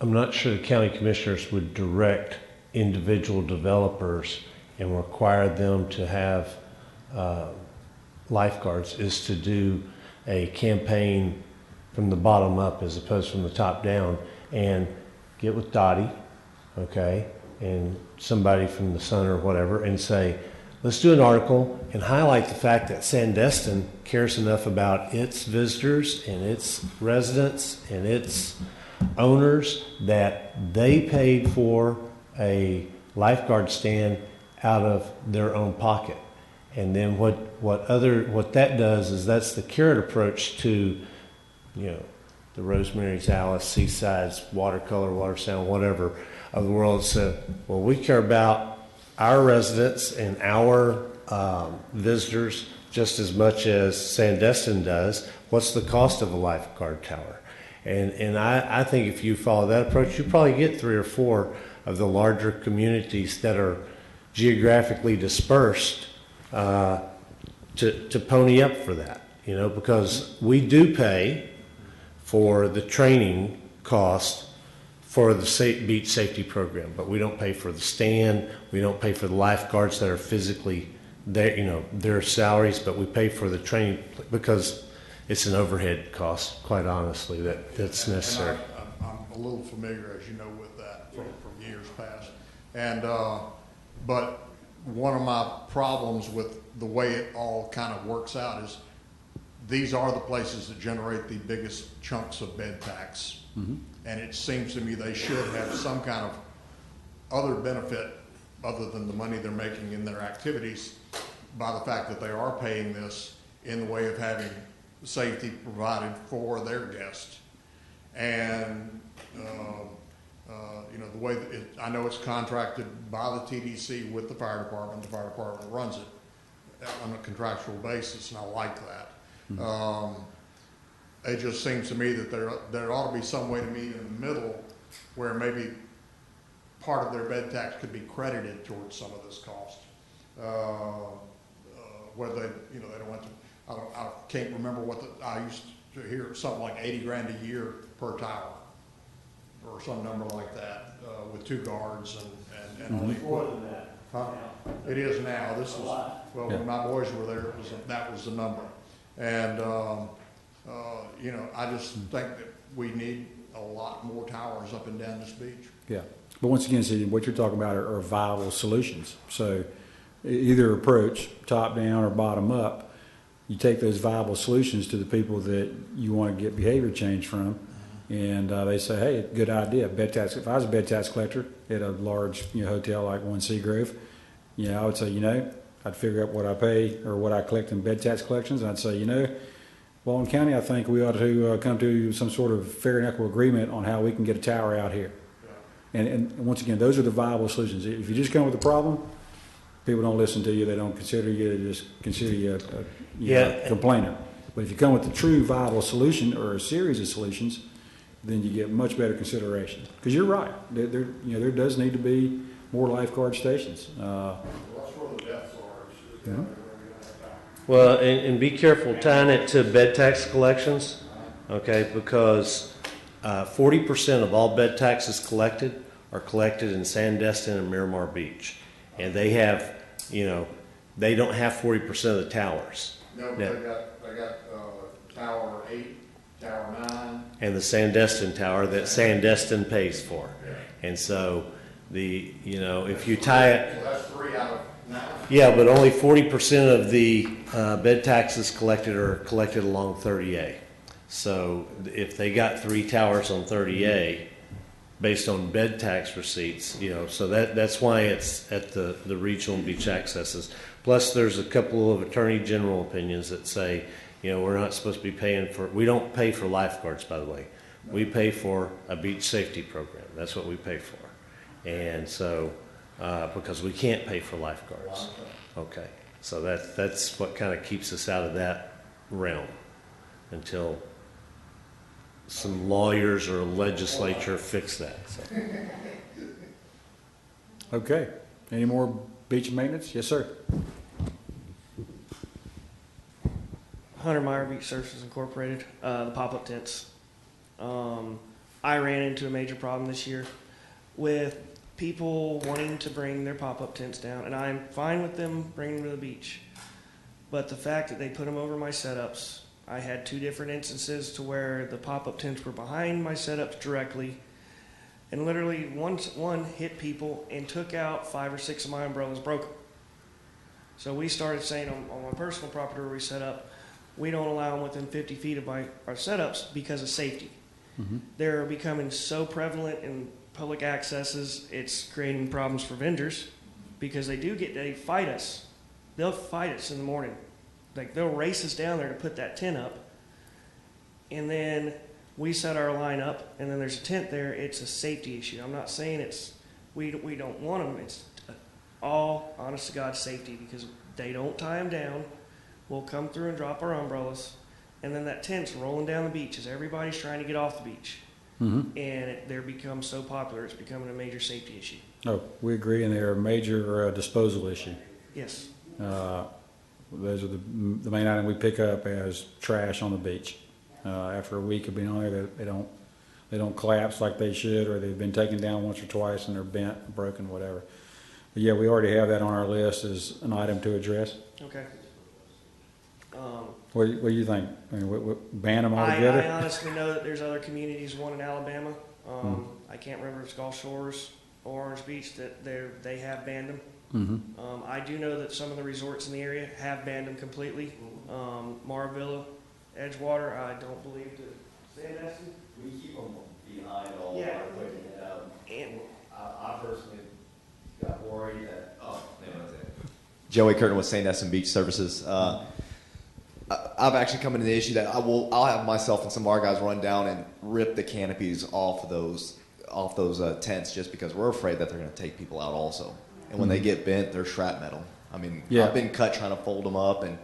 I'm not sure the county commissioners would direct individual developers and require them to have lifeguards, is to do a campaign from the bottom up as opposed from the top down, and get with Dottie, okay, and somebody from the Sun or whatever, and say, let's do an article and highlight the fact that Sandestin cares enough about its visitors and its residents and its owners that they paid for a lifeguard stand out of their own pocket. And then what that does is that's the carrot approach to, the Rosemary's Alice, Seaside's, Watercolor, Water Sound, whatever of the world. So, well, we care about our residents and our visitors just as much as Sandestin does. What's the cost of a lifeguard tower? And I think if you follow that approach, you probably get 3 or 4 of the larger communities that are geographically dispersed to pony up for that, because we do pay for the training cost for the beach safety program, but we don't pay for the stand, we don't pay for the lifeguards that are physically there, their salaries, but we pay for the training because it's an overhead cost, quite honestly, that's necessary. And I'm a little familiar, as you know, with that from years past. And, but one of my problems with the way it all kind of works out is these are the places that generate the biggest chunks of bed tax. Mhm. And it seems to me they should have some kind of other benefit other than the money they're making in their activities by the fact that they are paying this in the way of having safety provided for their guests. And, you know, the way that I know it's contracted by the TDC with the fire department runs it on a contractual basis, and I like that. It just seems to me that there ought to be some way to meet in the middle where maybe part of their bed tax could be credited towards some of this cost. Whether they, you know, they don't want to, I can't remember I used to hear something like 80 grand a year per tower or some number like that, with 2 guards and only. More than that. Huh? It is now. This was, well, Yeah. when my boys were there, that was the number. And, you know, I just think that we need a lot more towers up and down this beach. Yeah, but once again, see, what you're talking about are viable solutions. So either approach, top down or bottom up, you take those viable solutions to the people that you want to get behavior change from, and they say, hey, good idea. Bed tax. If I was a bed tax collector at a large, you know, hotel like One Seagrove, you know, I would say, you know, I'd figure out what I pay or what I collect in bed tax collections, and I'd say, you know, Walton County, I think we ought to come to some sort of fair and equitable agreement on how we can get a tower out here. And once again, those are the viable solutions. If you just come with a problem, people don't listen to you. They don't consider you. They just consider you a complainer. But if you come with a true viable solution or a series of solutions, then you get much better consideration. Because you're right. There does need to be more lifeguard stations. That's where the deaths are. Mhm. Well, and be careful tying it to bed tax collections, okay, because 40% of all bed taxes collected are collected in Sandestin and Miramar Beach. And they have, you know, they don't have 40% of the towers. No, but they got Tower 8, Tower 9. And the Sandestin Tower that Sandestin pays for. And so if you tie it. So that's 3 out of 9. Yeah, but only 40% of the bed taxes collected are collected along 30A. So if they got 3 towers on 30A, based on bed tax receipts, you know, so that's why it's at the regional beach accesses. Plus, there's a couple of attorney general opinions that say, you know, we're not supposed to be paying we don't pay for lifeguards, by the way. We pay for a beach safety program. That's what we pay for. And so, because we can't pay for lifeguards. Okay, so that's what kind of keeps us out of that realm until some lawyers or a legislature fix that. So. Okay. Any more beach maintenance? Yes, sir. Hunter Meyer Beach Services Incorporated, the pop-up tents. I ran into a major problem this year with people wanting to bring their pop-up tents down, and I'm fine with them bringing them to the beach. But the fact that they put them over my setups, I had 2 different instances to where the pop-up tents were behind my setups directly, and literally one hit people and took out 5 or 6 of my umbrellas, broke them. So we started saying on my personal property where we set up, we don't allow them within 50 feet of our setups because of safety. Mm-hmm. They're becoming so prevalent in public accesses, it's creating problems for vendors because they fight us. They'll fight us in the morning. Like, they'll race us down there to put that tent up, and then we set our line up, and then there's a tent there. It's a safety issue. I'm not saying we don't want them. It's all, honest to God, safety, because they don't tie them down. We'll come through and drop our umbrellas, and then that tent's rolling down the beach as everybody's trying to get off the beach. Mm-hmm. And they're become so popular, it's becoming a major safety issue. Oh, we agree, and they're a major disposal issue. Yes. Those are the main item we pick up as trash on the beach. After a week of being on there, they don't collapse like they should, or they've been taken down once or twice and they're bent, broken, whatever. But yeah, we already have that on our list as an item to address. Okay. What do you think? I mean, ban them I altogether? honestly know that there's other communities, one in Alabama. I can't remember if it's Gulf Shores or Orange Beach that they have banned them. I do know that some of the resorts in the area have banned them completely. Marvilla, Edgewater, I don't believe that. Sandestin? We keep them behind all Yeah. our equipment. And I personally got worried that, Joey Curtin with St. Essence Beach Services. I've actually come into the issue that I'll have myself and some of our guys run down and rip the canopies off those tents just because we're afraid that they're going to take people out also. And when they get bent, they're shrapnel. I mean, Yeah. I've been cut trying to fold them up and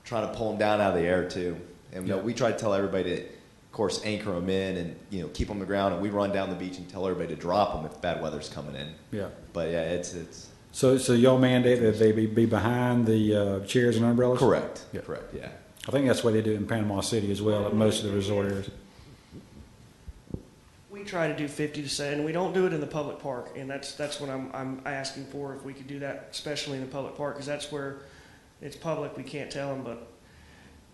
trying to pull them down out of the air too. And we try to tell everybody to, of course, anchor them in and keep them on the ground. And we run down the beach and tell everybody to drop them if bad weather's coming in. Yeah. But yeah, it's So y'all mandate that they be behind the chairs and umbrellas? correct. Yeah. Correct. Yeah. I think that's the way they do it in Panama City as well, at most of the resort areas. we try to do 50 to 7, and we don't do it in the public park. And that's what I'm asking for, if we could do that, especially in the public park, because that's where it's public. We can't tell them, but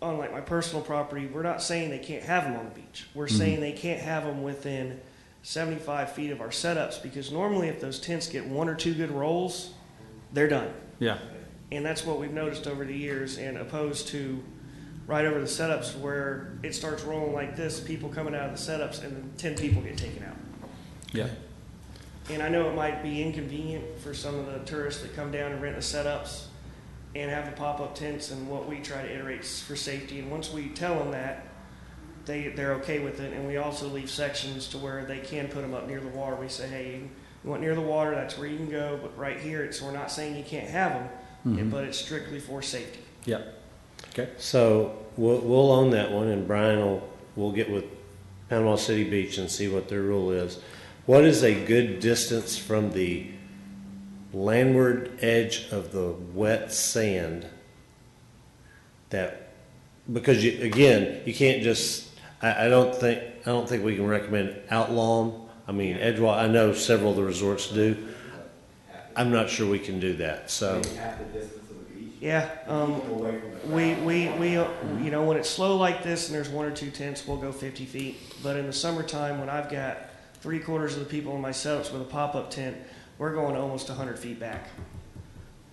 unlike my personal property, we're not saying they can't have them on the beach. We're saying they can't have them within 75 feet of our setups, because normally if those tents get 1 or 2 good rolls, they're done. Yeah. And that's what we've noticed over the years, and opposed to right over the setups where it starts rolling like this, people coming out of the setups, and then 10 people get taken out. Yeah. And I know it might be inconvenient for some of the tourists that come down and rent the setups and have the pop-up tents, and what we try to iterate is for safety. And once we tell them that, they're okay with it. And we also leave sections to where they can put them up near the water. We say, hey, you want near the water, that's where you can go, but right here, we're not saying you can't have them, but it's strictly for safety. Yeah. Okay. So we'll own that one, and Brian will get with Panama City Beach and see what their rule is. What is a good distance from the landward edge of the wet sand? Because you can't just. I don't think we can recommend outlaw them. I mean, Edgewater, I know several of the resorts do. I'm not sure we can do that. So. Half the distance of the beach. Yeah, we when it's slow like this and there's 1 or 2 tents, we'll go 50 feet. But in the summertime, when I've got 3/4 of the people in my setups with a pop-up tent, we're going almost 100 feet back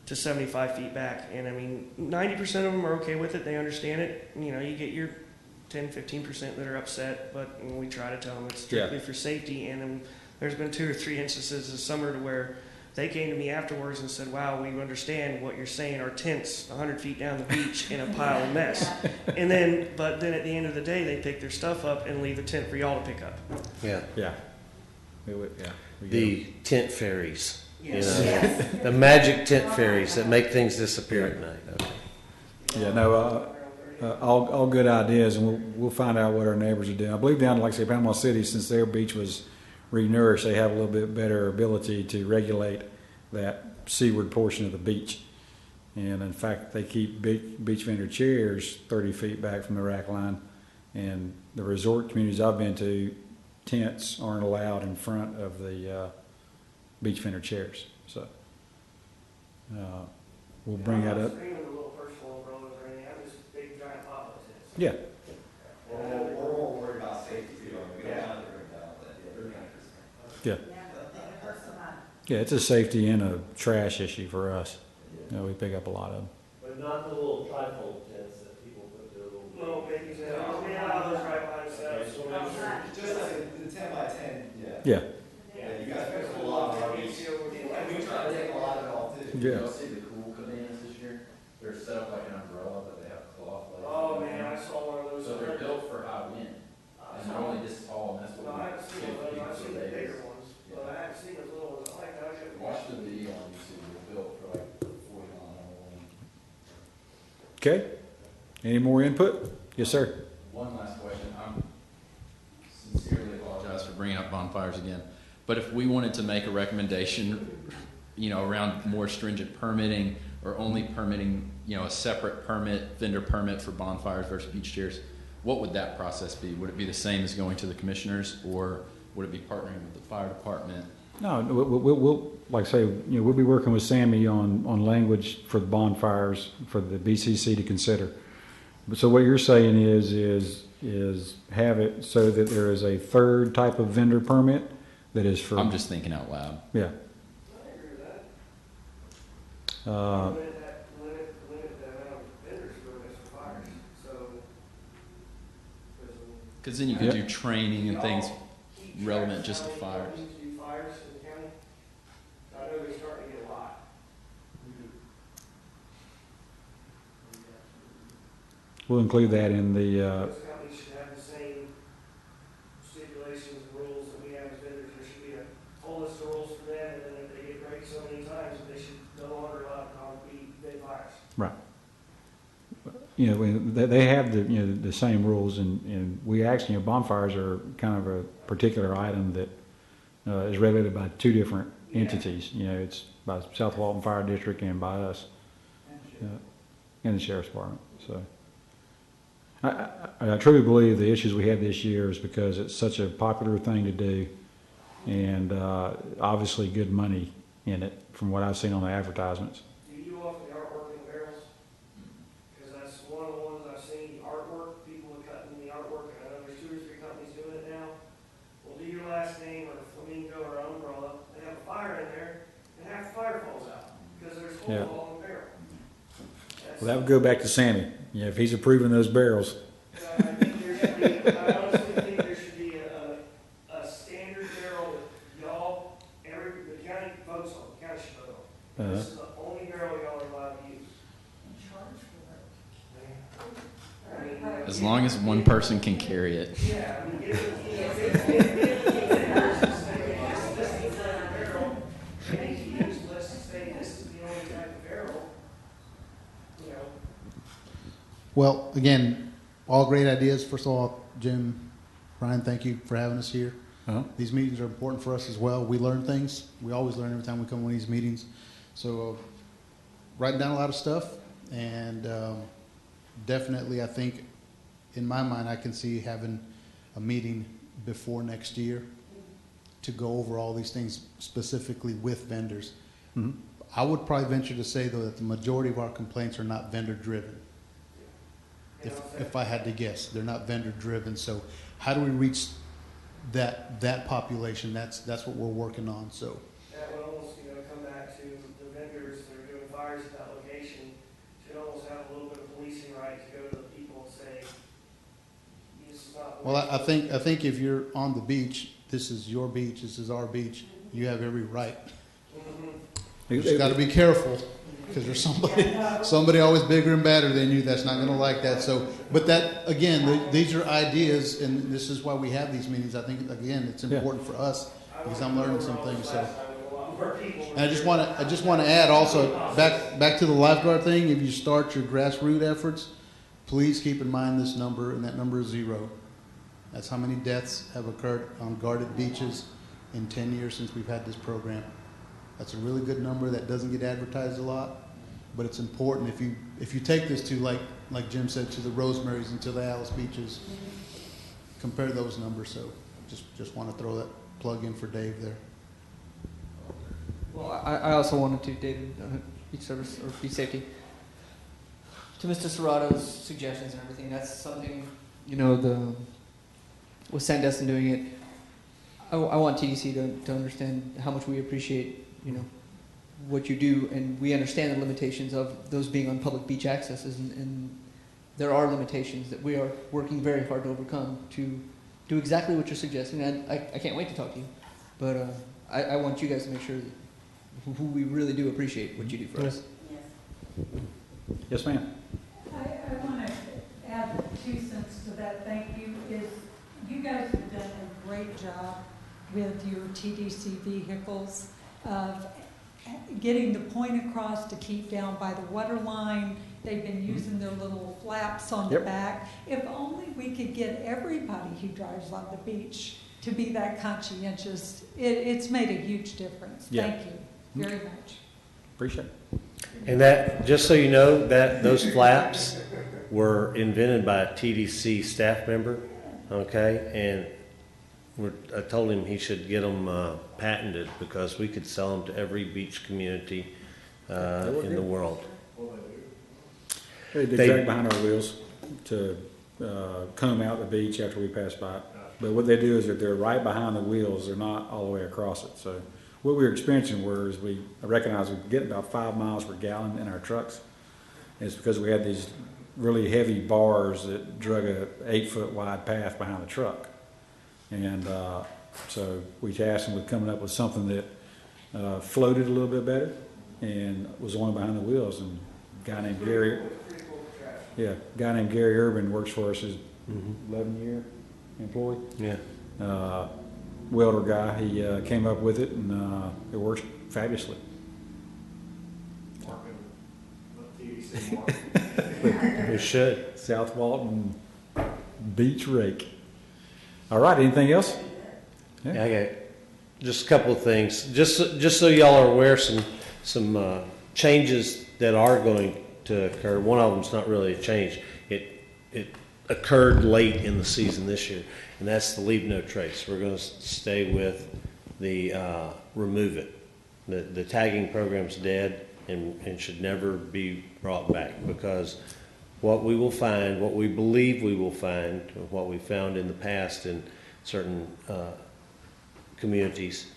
to 75 feet back. And I mean, 90% of them are okay with it. They understand it. You get your 10, 15% that are upset, but we try to tell them it's strictly for safety. And then there's been 2 or 3 instances this summer to where they came to me afterwards and said, wow, we understand what you're saying. Our tent's 100 feet down the beach in a pile of mess. But then at the end of the day, they pick their stuff up and leave the tent for y'all to pick up. Yeah. Yeah. The tent fairies. Yes. The magic tent fairies that make things disappear at night. Okay. Yeah, no, all good ideas, and we'll find out what our neighbors are doing. I believe down, like say, Panama City, since their beach was renourished, they have a little bit better ability to regulate that seaward portion of the beach. And in fact, they keep beach vendor chairs 30 feet back from the rack line. And the resort communities I've been to, tents aren't allowed in front of the beach vendor chairs. So we'll bring that up. Yeah. We're more worried about safety too. We don't have to worry about that. Yeah. Yeah, it's a safety and a trash issue for us. We pick up a lot of them. But not the little trifold tents that people put their little. No, babies, we allow those right by themselves. Just like the 10 by 10. Yeah. Yeah, you guys pick a lot of rubbish. And we try to take a lot of it off too. Yeah. Y'all see the cool cabanas this year? They're set up like an umbrella, but they have cloth legs. Oh man, I saw one of those. So they're built for high wind, and they're only this tall, and that's No, what I haven't seen we those. give I've people seen for the days. bigger ones, but I haven't seen those little ones. I like that. I should Watch the video on YouTube. They're built for like 40 mile an hour wind. Okay. Any more input? Yes, sir. One last question. I'm sincerely apologize for bringing up bonfires again. But if we wanted to make a recommendation, around more stringent permitting or only permitting, a separate vendor permit for bonfires versus beach chairs, what would that process be? Would it be the same as going to the commissioners, or would it be partnering with the fire department? No, we'll like I say, we'll be working with Sammy on language for the bonfires for the BCC to consider. So what you're saying is have it so that there is a third type of vendor permit that is for. I'm just thinking out loud. Yeah. I agree with that. Uh, Limit the amount of vendors for fires, so. Because then you could do training and things relevant just to fires. Do fires in the county? I know they're starting to get a lot. we'll include that in the. Those companies should have the same stipulations and rules that we have as vendors. There should be a whole list of rules for them, and then if they get break so many times, they should no longer allow them to be big fires. Right. You know, they have the same rules, and we actually, bonfires are kind of a particular item that is regulated by two different entities. You know, it's by South Walton Fire District and by us, and the Sheriff's Department. So I truly believe the issues we had this year is because it's such a popular thing to do, and obviously good money in it from what I've seen on the advertisements. Do you offer the artwork in the barrels? Because that's one of the ones I've seen, artwork, people are cutting the artwork, and I know there's 2 or 3 companies doing it now. Well, do your last name or flamingo or umbrella, they have a fire in there, and half the fire falls out, because there's holes all in the barrel. Well, that would go back to Sammy. You know, if he's approving those barrels. I think there should be, I honestly think there should be a standard barrel that y'all, the county votes on, the county should vote on. This is the only barrel y'all are allowed to use. I mean, As long as one person can carry it. yeah, I mean, give it, barrel, and if you use, let's say this is the only type of barrel, you know. Well, again, all great ideas. First of all, Jim, Brian, thank you for having us here. Uh-huh. These meetings are important for us as well. We learn things. We always learn every time we come to these meetings. So writing down a lot of stuff, and definitely I think in my mind I can see having a meeting before next year to go over all these things specifically with vendors. Mm-hmm. I would probably venture to say though that the majority of our complaints are not vendor driven. If I had to guess, they're not vendor driven. So how do we reach that population? That's what we're working on. So That would almost, come back to the vendors that are doing fires at that location, should almost have a little bit of policing right to go to the people and say, this is not. well, I think if you're on the beach, this is your beach, this is our beach, you have every right. You just got to be careful because there's somebody always bigger and badder than you that's not going to like that. So, but that again, these are ideas, and this is why we have these meetings. I think again, it's important for us because I'm learning some things. So, and I just want to add also back to the lifeguard thing. If you start your grassroots efforts, please keep in mind this number, and that number is 0. That's how many deaths have occurred on guarded beaches in 10 years since we've had this program. That's a really good number that doesn't get advertised a lot, but it's important if you take this to like Jim said, to the Rosemary's and to the Alice beaches, compare those numbers. So just want to throw that plug in for Dave there. Well, I also wanted to, David, beach service or beach safety, to Mr. Serrato's suggestions and everything. That's something, with Sandestin doing it, I want TDC to understand how much we appreciate, what you do, and we understand the limitations of those being on public beach accesses, and there are limitations that we are working very hard to overcome to do exactly what you're suggesting. And I can't wait to talk to you, but I want you guys to make sure that we really do appreciate what you do for us. Yes, ma'am. I want to add 2 cents to that. Thank you. You guys have done a great job with your TDC vehicles of getting the point across to keep down by the water line. They've been using their little flaps on the back. If only we could get everybody who drives on the beach to be that conscientious. It's made a huge difference. Yeah. Thank you very much. Appreciate it. And that, just so you know, that those flaps were invented by a TDC staff member, okay? And I told him he should get them patented because we could sell them to every beach community in the world. They drag behind our wheels. to comb out the beach after we pass by it. But what they do is that they're right behind the wheels. They're not all the way across it. So what we were experiencing was I recognize we get about 5 miles per gallon in our trucks. And it's because we had these really heavy bars that drug a 8-foot wide path behind the truck. And so we tasked them with coming up with something that floated a little bit better and was only behind the wheels. And a guy named Gary, Urban works for us, is 11-year employee. Yeah. Welder guy. He came up with it, and it works fabulously. We should. South Walton Beach Rake. All right, anything else? Yeah, I got just a couple of things. Just so y'all are aware, some changes that are going to occur. One of them's not really a change. It occurred late in the season this year, and that's the leave no trace. We're going to stay with the remove it. The tagging program's dead and should never be brought back, because what we will find, what we believe we will find, or what we found in the past in certain communities,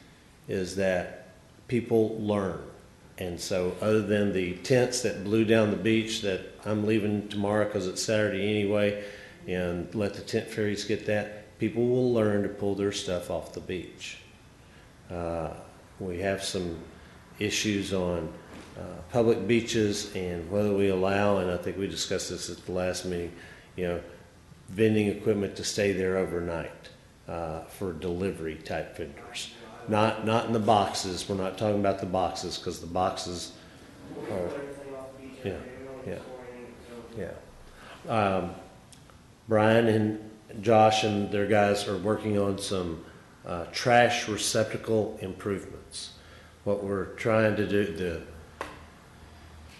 is that people learn. And so other than the tents that blew down the beach that I'm leaving tomorrow because it's Saturday anyway, and let the tent fairies get that, people will learn to pull their stuff off the beach. We have some issues on public beaches and whether we allow, and I think we discussed this at the last meeting, vending equipment to stay there overnight for delivery type vendors. Not in the boxes. We're not talking about the boxes, because the boxes are, Brian and Josh and their guys are working on some trash receptacle improvements. What we're trying to do,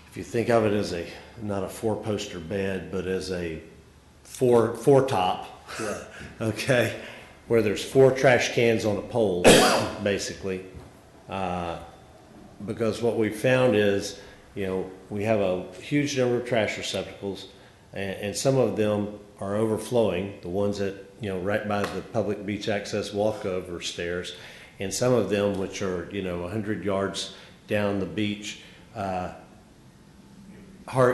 if you think of it as not a 4-poster bed, but as a four top, okay, where there's 4 trash cans on a pole, basically, because what we found is, we have a huge number of trash receptacles, and some of them are overflowing, the ones that, right by the public beach access walkover stairs, and some of them, which are, 100 yards down the beach, are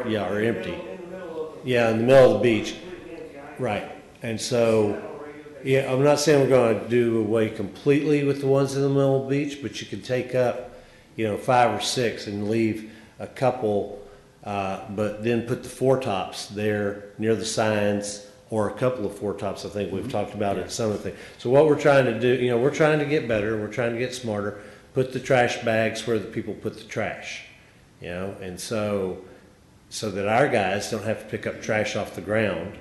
empty. Yeah, in the middle of the beach. Right. And so, I'm not saying we're going to do away completely with the ones in the middle of the beach, but you can take up, 5 or 6 and leave a couple, but then put the 4 tops there near the signs, or a couple of 4 tops. I think we've talked about it, some of the things. So what we're trying to do, we're trying to get better. We're trying to get smarter. Put the trash bags where the people put the trash, and so that our guys don't have to pick up trash off the ground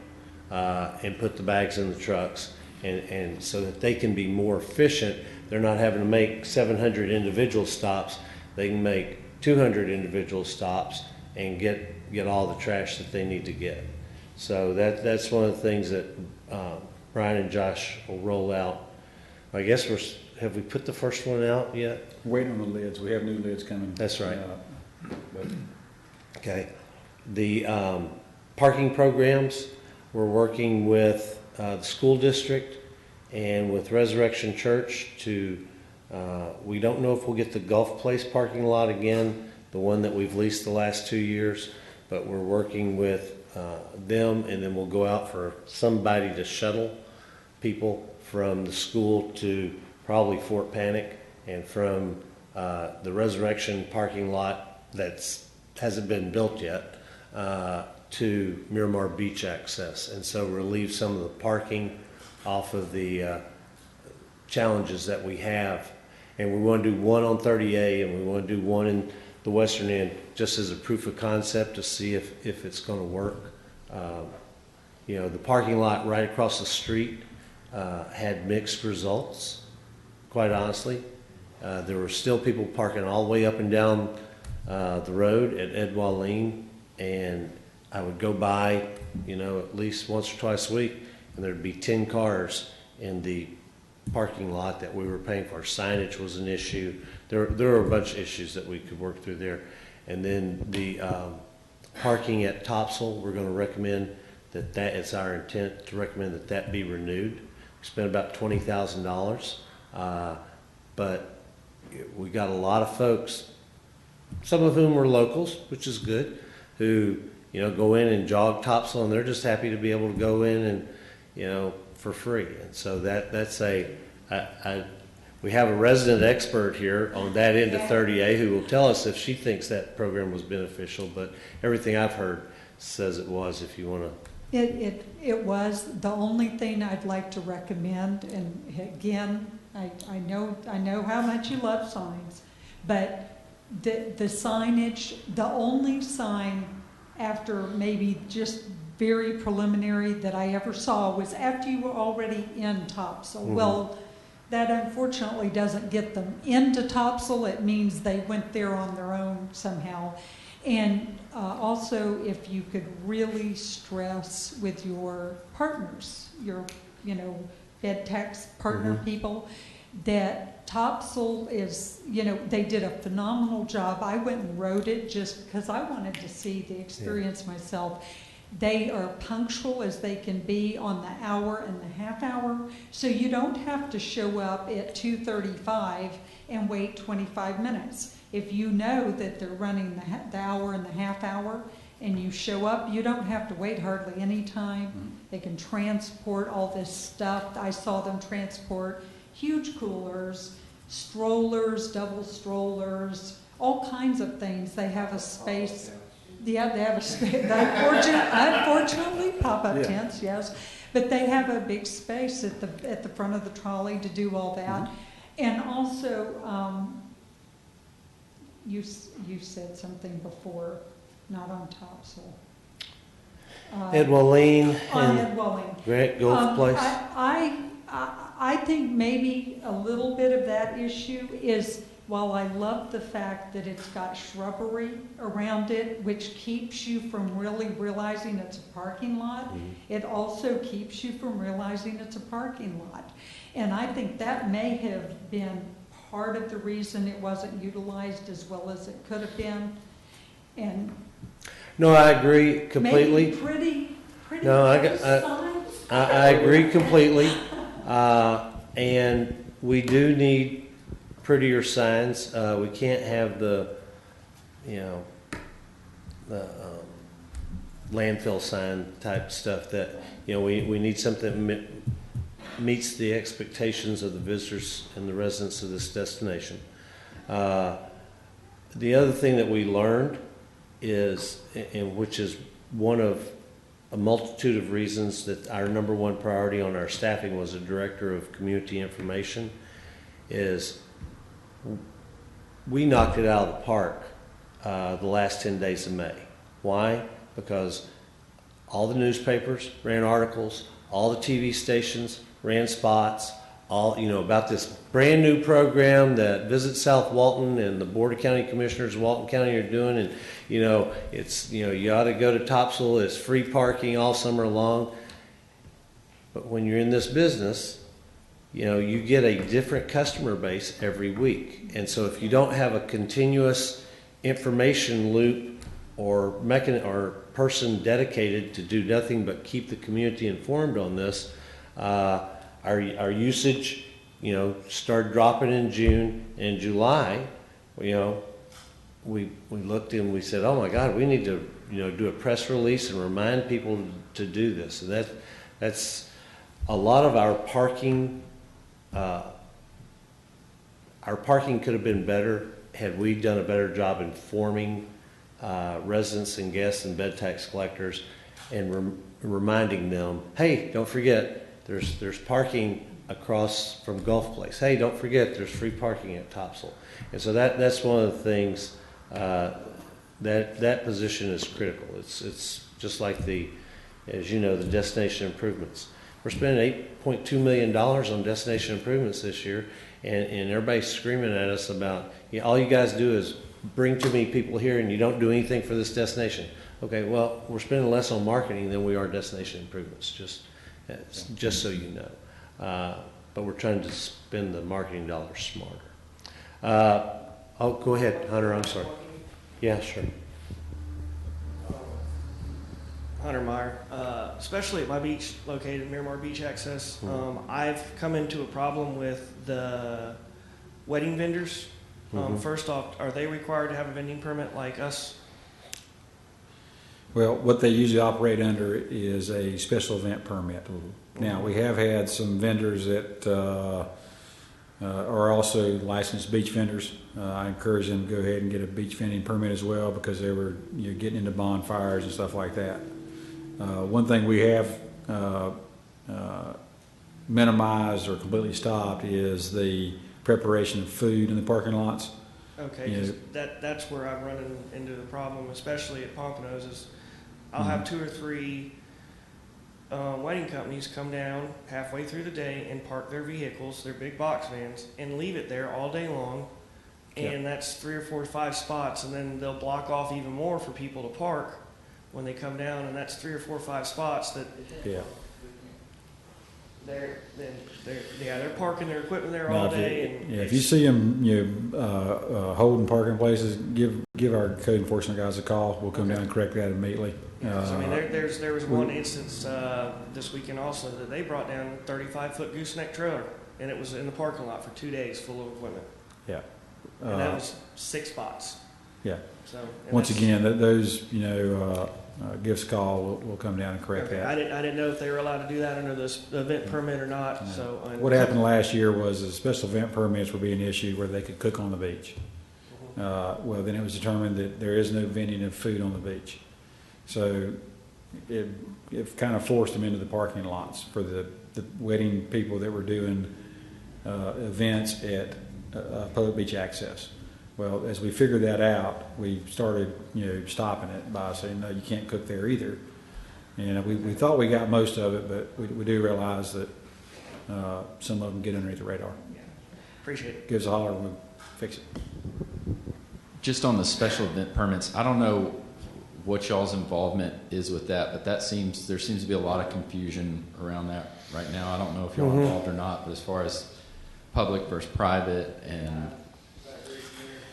and put the bags in the trucks, and so that they can be more efficient. They're not having to make 700 individual stops. They can make 200 individual stops and get all the trash that they need to get. So that's one of the things that Brian and Josh will roll out. I guess have we put the first one out yet? Waiting on the lids. We have new lids coming. That's right. Okay. The parking programs, we're working with the school district and with Resurrection Church to, we don't know if we'll get the Gulf Place parking lot again, the one that we've leased the last 2 years, but we're working with them, and then we'll go out for somebody to shuttle people from the school to probably Fort Panic, and from the Resurrection parking lot that's hasn't been built yet to Miramar Beach access, and so relieve some of the parking off of the challenges that we have. And we want to do one on 30A, and we want to do one in the western end, just as a proof of concept to see if it's going to work. The parking lot right across the street had mixed results, quite honestly. There were still people parking all the way up and down the road at Ed Wallene, and I would go by, at least once or twice a week, and there'd be 10 cars in the parking lot that we were paying for. Signage was an issue. There were a bunch of issues that we could work through there. And then the parking at Topsail, we're going to recommend that it's our intent to recommend that be renewed. We spent about $20,000, but we got a lot of folks, some of whom are locals, which is good, who, go in and jog topsoil, and they're just happy to be able to go in and, for free. And so that's we have a resident expert here on that end of 30A who will tell us if she thinks that program was beneficial, but everything I've heard says it was, if you want to. It was. The only thing I'd like to recommend, and again, I know how much you love signs, but the signage, the only sign after maybe just very preliminary that I ever saw was after you were already in topsoil. Mm-hmm. Well, that unfortunately doesn't get them into topsoil. It means they went there on their own somehow. And also, if you could really stress with your partners, your, fed tax partner people, that topsoil is, they did a phenomenal job. I went and wrote it just because I wanted to see the experience myself. They are punctual as they can be on the hour and the half hour, so you don't have to show up at 2:35 and wait 25 minutes. If you know that they're running the hour and the half hour and you show up, you don't have to wait hardly any time. They can transport all this stuff. I saw them transport huge coolers, strollers, double strollers, all kinds of things. They have a space. Yeah, they have a space. Unfortunately, pop-up tents, yes. But they have a big space at the front of the trolley to do all that. And also, you said something before, not on topsoil. Ed Walleen On and Ed Walleen. Grant Gulf Place. I think maybe a little bit of that issue is, while I love the fact that it's got shrubbery around it, which keeps you from really realizing it's a parking lot, it also keeps you from realizing it's a parking lot. And I think that may have been part of the reason it wasn't utilized as well as it could have been. And No, I agree completely. maybe pretty No, signs. I agree completely. And we do need prettier signs. We can't have the landfill sign type stuff that, we need something that meets the expectations of the visitors and the residents of this destination. The other thing that we learned is, and which is one of a multitude of reasons that our number one priority on our staffing was a director of community information, is we knocked it out of the park the last 10 days of May. Why? Because all the newspapers ran articles, all the TV stations ran spots, all about this brand new program that Visit South Walton and the Board of County Commissioners of Walton County are doing, and it's you ought to go to topsoil. It's free parking all summer long. But when you're in this business, you get a different customer base every week, and so if you don't have a continuous information loop or person dedicated to do nothing but keep the community informed on this, our usage, started dropping in June and July. We looked and we said, oh my God, we need to do a press release and remind people to do this. And that's a lot of our parking. Our parking could have been better had we done a better job informing residents and guests and bed tax collectors and reminding them, hey, don't forget, there's parking across from Gulf Place. Hey, don't forget, there's free parking at topsoil. And so that's one of the things that position is critical. It's just like as you know, the destination improvements. We're spending $8.2 million on destination improvements this year, and everybody's screaming at us about, all you guys do is bring too many people here and you don't do anything for this destination. Okay, well, we're spending less on marketing than we are destination improvements, just so you know. But we're trying to spend the marketing dollars smarter. Go ahead, Hunter, I'm sorry. Yeah, sure. Hunter Meyer. especially at my beach located, Miramar Beach Access, I've come into a problem with the wedding vendors. First off, are they required to have a vending permit like us? Well, what they usually operate under is a special event permit. Now, we have had some vendors that are also licensed beach vendors. I encourage them to go ahead and get a beach vending permit as well, because they were getting into bonfires and stuff like that. One thing we have minimized or completely stopped is the preparation of food in the parking lots. Okay, 'cause that's where I'm running into the problem, especially at Pompano's, is I'll have 2 or 3 wedding companies come down halfway through the day and park their vehicles, their big box vans, and leave it there all day long. And that's 3 or 4 or 5 spots, and then they'll block off even more for people to park when they come down, and that's 3 or 4 or 5 spots that they're parking their equipment there all day. If you see them holding parking places, give our code enforcement guys a call. We'll come down and correct that immediately. I mean, there was one instance this weekend also that they brought down a 35-foot gooseneck trailer, and it was in the parking lot for 2 days full of equipment. Yeah. And that was 6 spots. Yeah. So once again, those give us a call. We'll come down and correct that. I didn't know if they were allowed to do that under this event permit or not. No. So what happened last year was the special event permits were being issued where they could cook on the beach. Well, then it was determined that there is no vending of food on the beach. So it kind of forced them into the parking lots for the wedding people that were doing events at public beach access. Well, as we figured that out, we started stopping it by saying, no, you can't cook there either. And we thought we got most of it, but we do realize that some of them get underneath the radar. Yeah. Appreciate it. Give us a holler and we'll fix it. Just on the special event permits, I don't know what y'all's involvement is with that, but there seems to be a lot of confusion around that right now. I don't know if y'all are involved or not, but as far as public versus private, and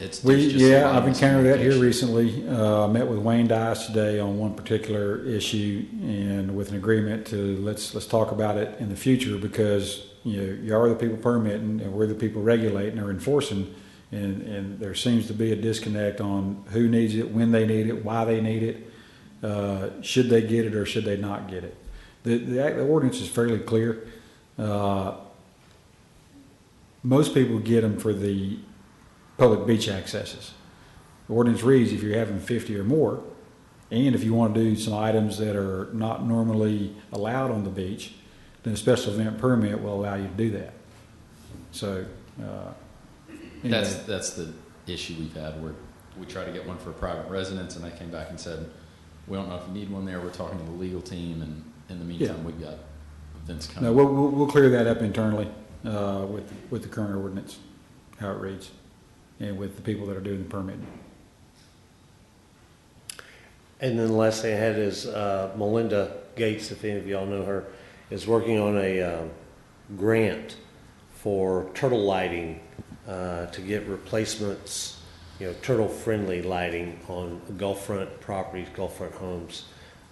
I've encountered that here recently. I met with Wayne Dice today on one particular issue, and with an agreement to let's talk about it in the future, because you are the people permitting and we're the people regulating or enforcing. And there seems to be a disconnect on who needs it, when they need it, why they need it, should they get it or should they not get it. The ordinance is fairly clear. Most people get them for the public beach accesses. The ordinance reads if you're having 50 or more, and if you want to do some items that are not normally allowed on the beach, then a special event permit will allow you to do that. So anyway. That's the issue we've had, where we tried to get one for private residents, and they came back and said, we don't know if you need one there. We're talking to the legal team, and in the meantime, we've got events coming. No, we'll clear that up internally with the current ordinance, how it reads, and with the people that are doing the permitting. And then the last thing I had is Melinda Gates, if any of y'all know her, is working on a grant for turtle lighting to get replacements, turtle-friendly lighting on Gulfront properties, Gulfront homes,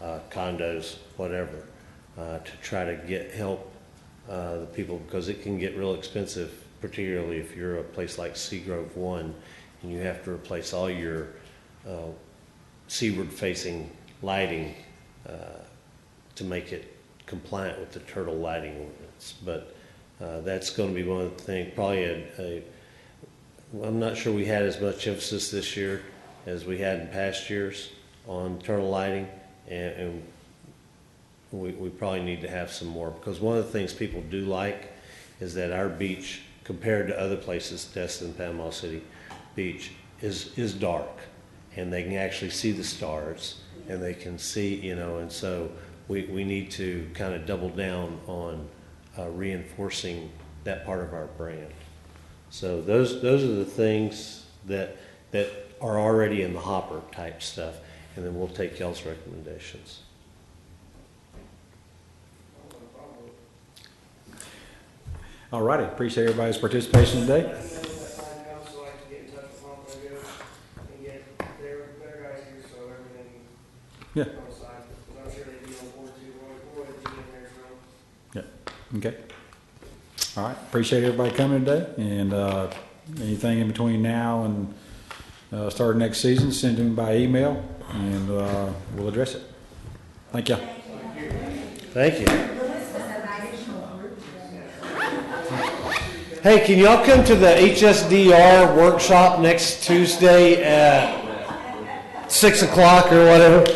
condos, whatever, to try to help the people, because it can get real expensive, particularly if you're a place like Seagrove 1 and you have to replace all your seaward-facing lighting to make it compliant with the turtle lighting ordinance. But that's going to be one of the things, probably I'm not sure we had as much emphasis this year as we had in past years on turtle lighting, and we probably need to have some more, because one of the things people do like is that our beach, compared to other places, Destin, Panama City Beach, is dark, and they can actually see the stars, and they can see, and so we need to kind of double down on reinforcing that part of our brand. So those are the things that are already in the hopper type stuff, and then we'll take y'all's recommendations. All righty, appreciate everybody's participation today. Yeah. Okay. All right. Appreciate everybody coming today. And anything in between now and start of next season, send them by email, and we'll address it. Thank you. Thank you. Hey, can y'all come to the HSDR workshop next Tuesday at 6 o'clock or whatever?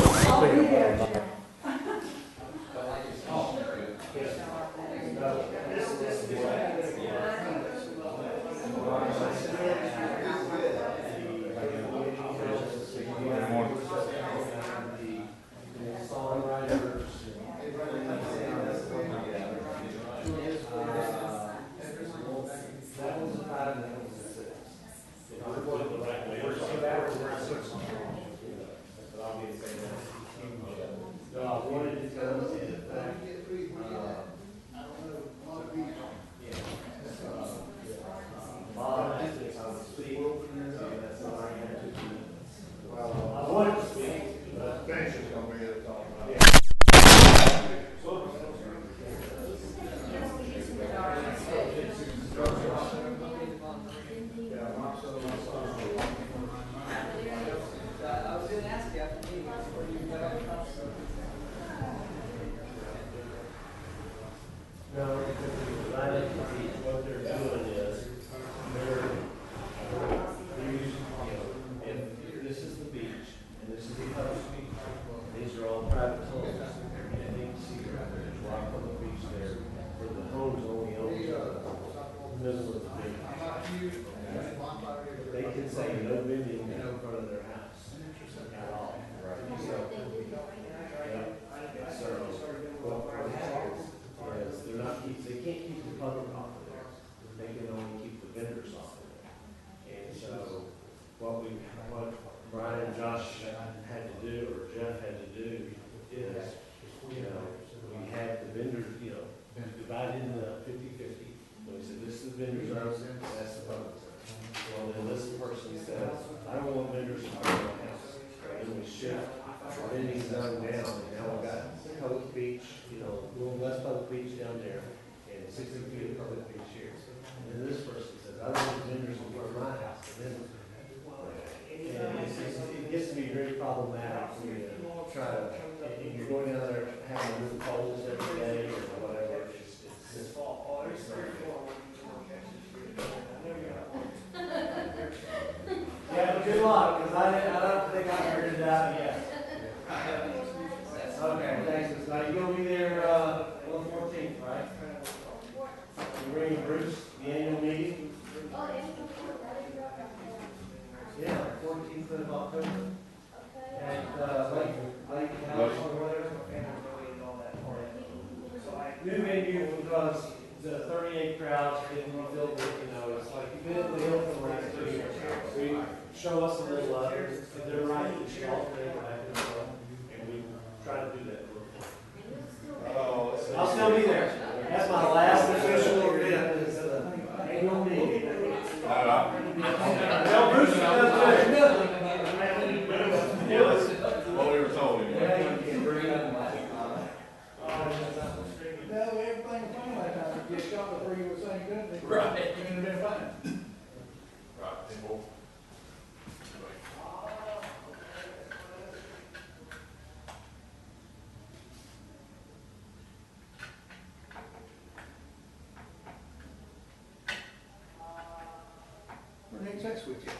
Sex with you.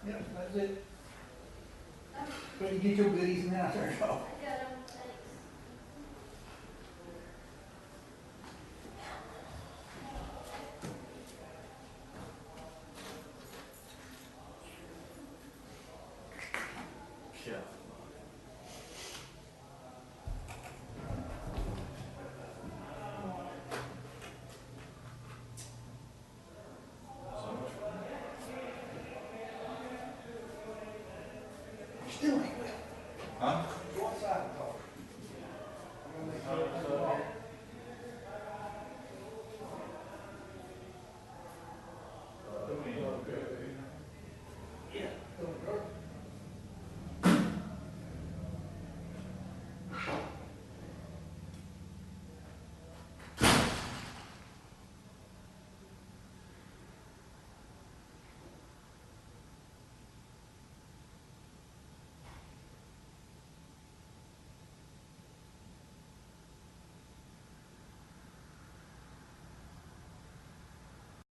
Yeah, that's it. But you get your goodies and now there you go. Huh?